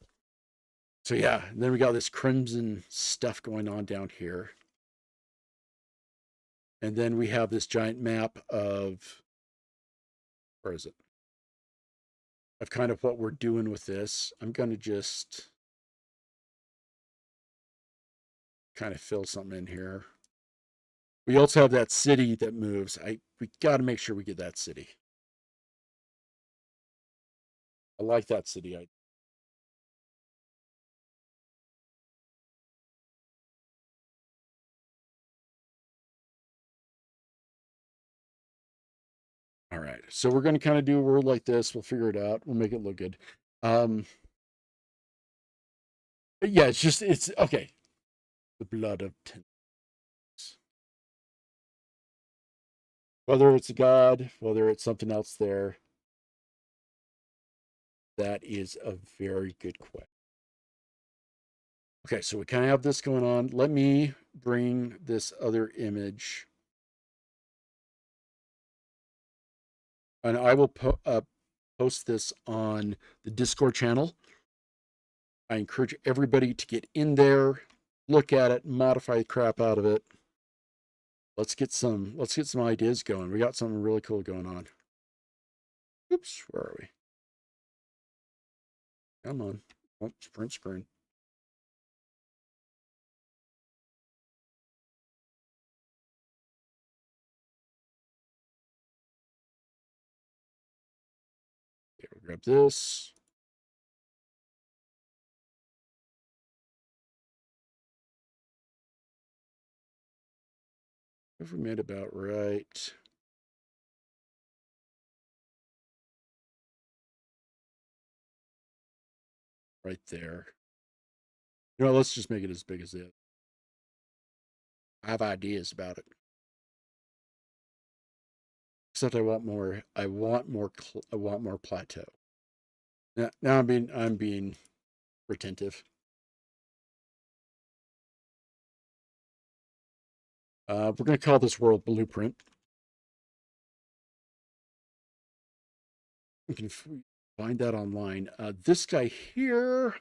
So yeah, then we got this crimson stuff going on down here. And then we have this giant map of, where is it? Of kind of what we're doing with this. I'm going to just kind of fill something in here. We also have that city that moves. We got to make sure we get that city. I like that city. All right. So we're going to kind of do a world like this. We'll figure it out. We'll make it look good. Yeah, it's okay. The blood of ten. Whether it's a god, whether it's something else there, that is a very good question. Okay, so we kind of have this going on. Let me bring this other image. And I will post this on the Discord channel. I encourage everybody to get in there, look at it, modify the crap out of it. Let's get some ideas going. We got something really cool going on. Oops, where are we? Come on. Oh, print screen. Okay, we'll grab this. If we made about right. Right there. You know, let's just make it as big as it. I have ideas about it. Except I want more. I want more plateau. Now I'm being retentive. We're going to call this world Blueprint. You can find that online. This guy here.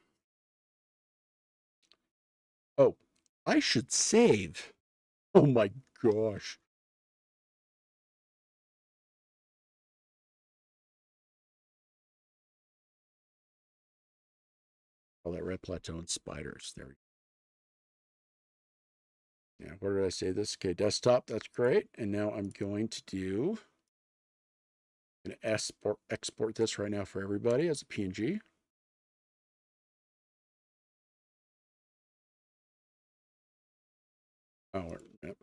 Oh, I should save. Oh my gosh. Oh, that red plateau and spiders. There we go. Yeah, where did I say this? Okay, desktop. That's great. And now I'm going to export this right now for everybody as a PNG. Oh, yep.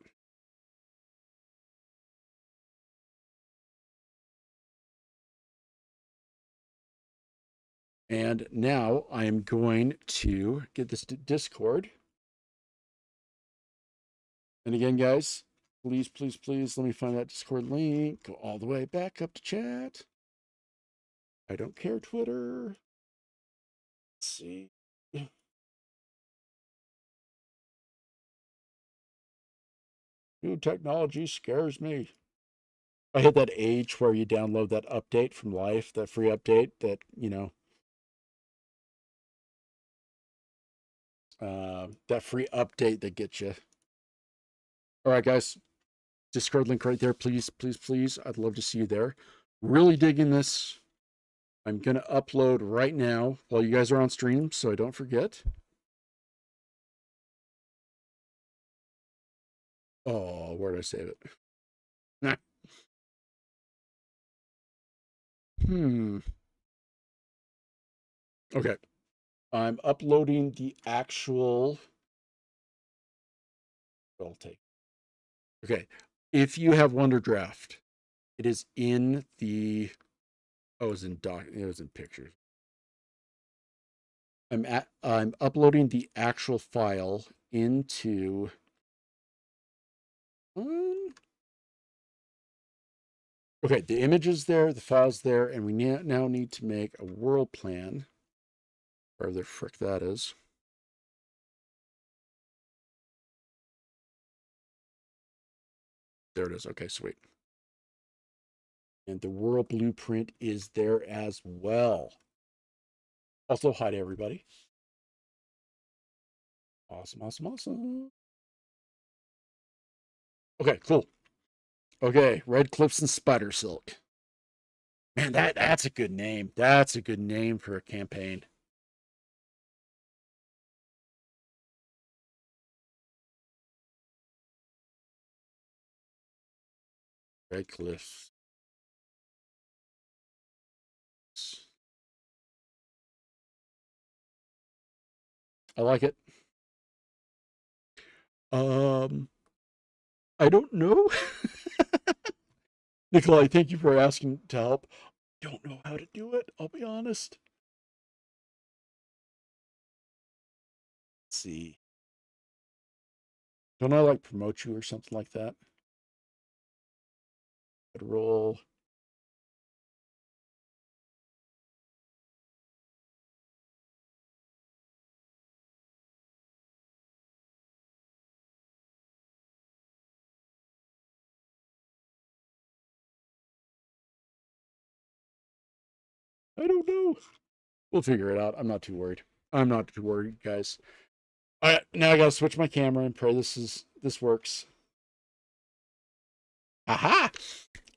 And now I am going to get this to Discord. And again, guys, please, please, please let me find that Discord link. Go all the way back up to chat. I don't care, Twitter. Let's see. New technology scares me. I hit that age where you download that update from Life, that free update that, that free update that gets you. All right, guys. Discord link right there. Please, please, please. I'd love to see you there. Really digging this. I'm going to upload right now while you guys are on stream, so I don't forget. Oh, where did I save it? Nah. Okay. I'm uploading the actual. I'll take. Okay. If you have Wonderdraft, it is in the. Oh, it was in It was in pictures. I'm uploading the actual file into okay, the image is there, the file's there, and we now need to make a world plan, wherever the frick that is. There it is. Okay, sweet. And the world blueprint is there as well. Also, hi to everybody. Awesome, awesome, awesome. Okay, cool. Okay, Red Cliffs and Spider Silk. Man, that's a good name. That's a good name for a campaign. Red Cliffs. I like it. I don't know. Nikolai, thank you for asking to help. Don't know how to do it, I'll be honest. Let's see. Don't I like promote you or something like that? Roll. I don't know. We'll figure it out. I'm not too worried. I'm not too worried, guys. Now I gotta switch my camera and pray this works. Aha!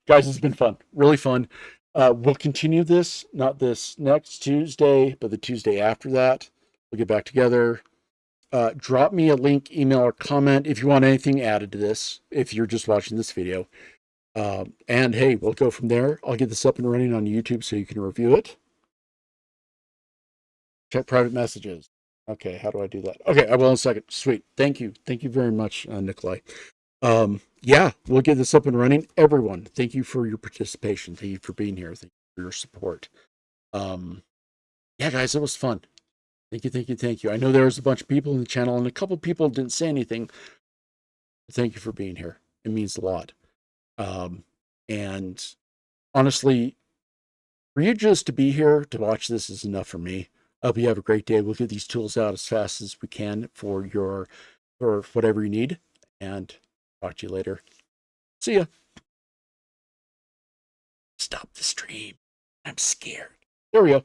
Guys, it's been fun. Really fun. We'll continue this, not this next Tuesday, but the Tuesday after that. We'll get back together. Drop me a link, email, or comment if you want anything added to this, if you're just watching this video. And hey, we'll go from there. I'll get this up and running on YouTube so you can review it. Check private messages. Okay, how do I do that? Okay, I will in a second. Sweet. Thank you. Thank you very much, Nikolai. Yeah, we'll get this up and running. Everyone, thank you for your participation. Thank you for being here. Thank you for your support. Yeah, guys, it was fun. Thank you, thank you, thank you. I know there was a bunch of people in the channel, and a couple people didn't say anything. Thank you for being here. It means a lot. And honestly, for you just to be here to watch this is enough for me. I hope you have a great day. We'll get these tools out as fast as we can for whatever you need. And talk to you later. See ya. Stop the stream. I'm scared. There we go.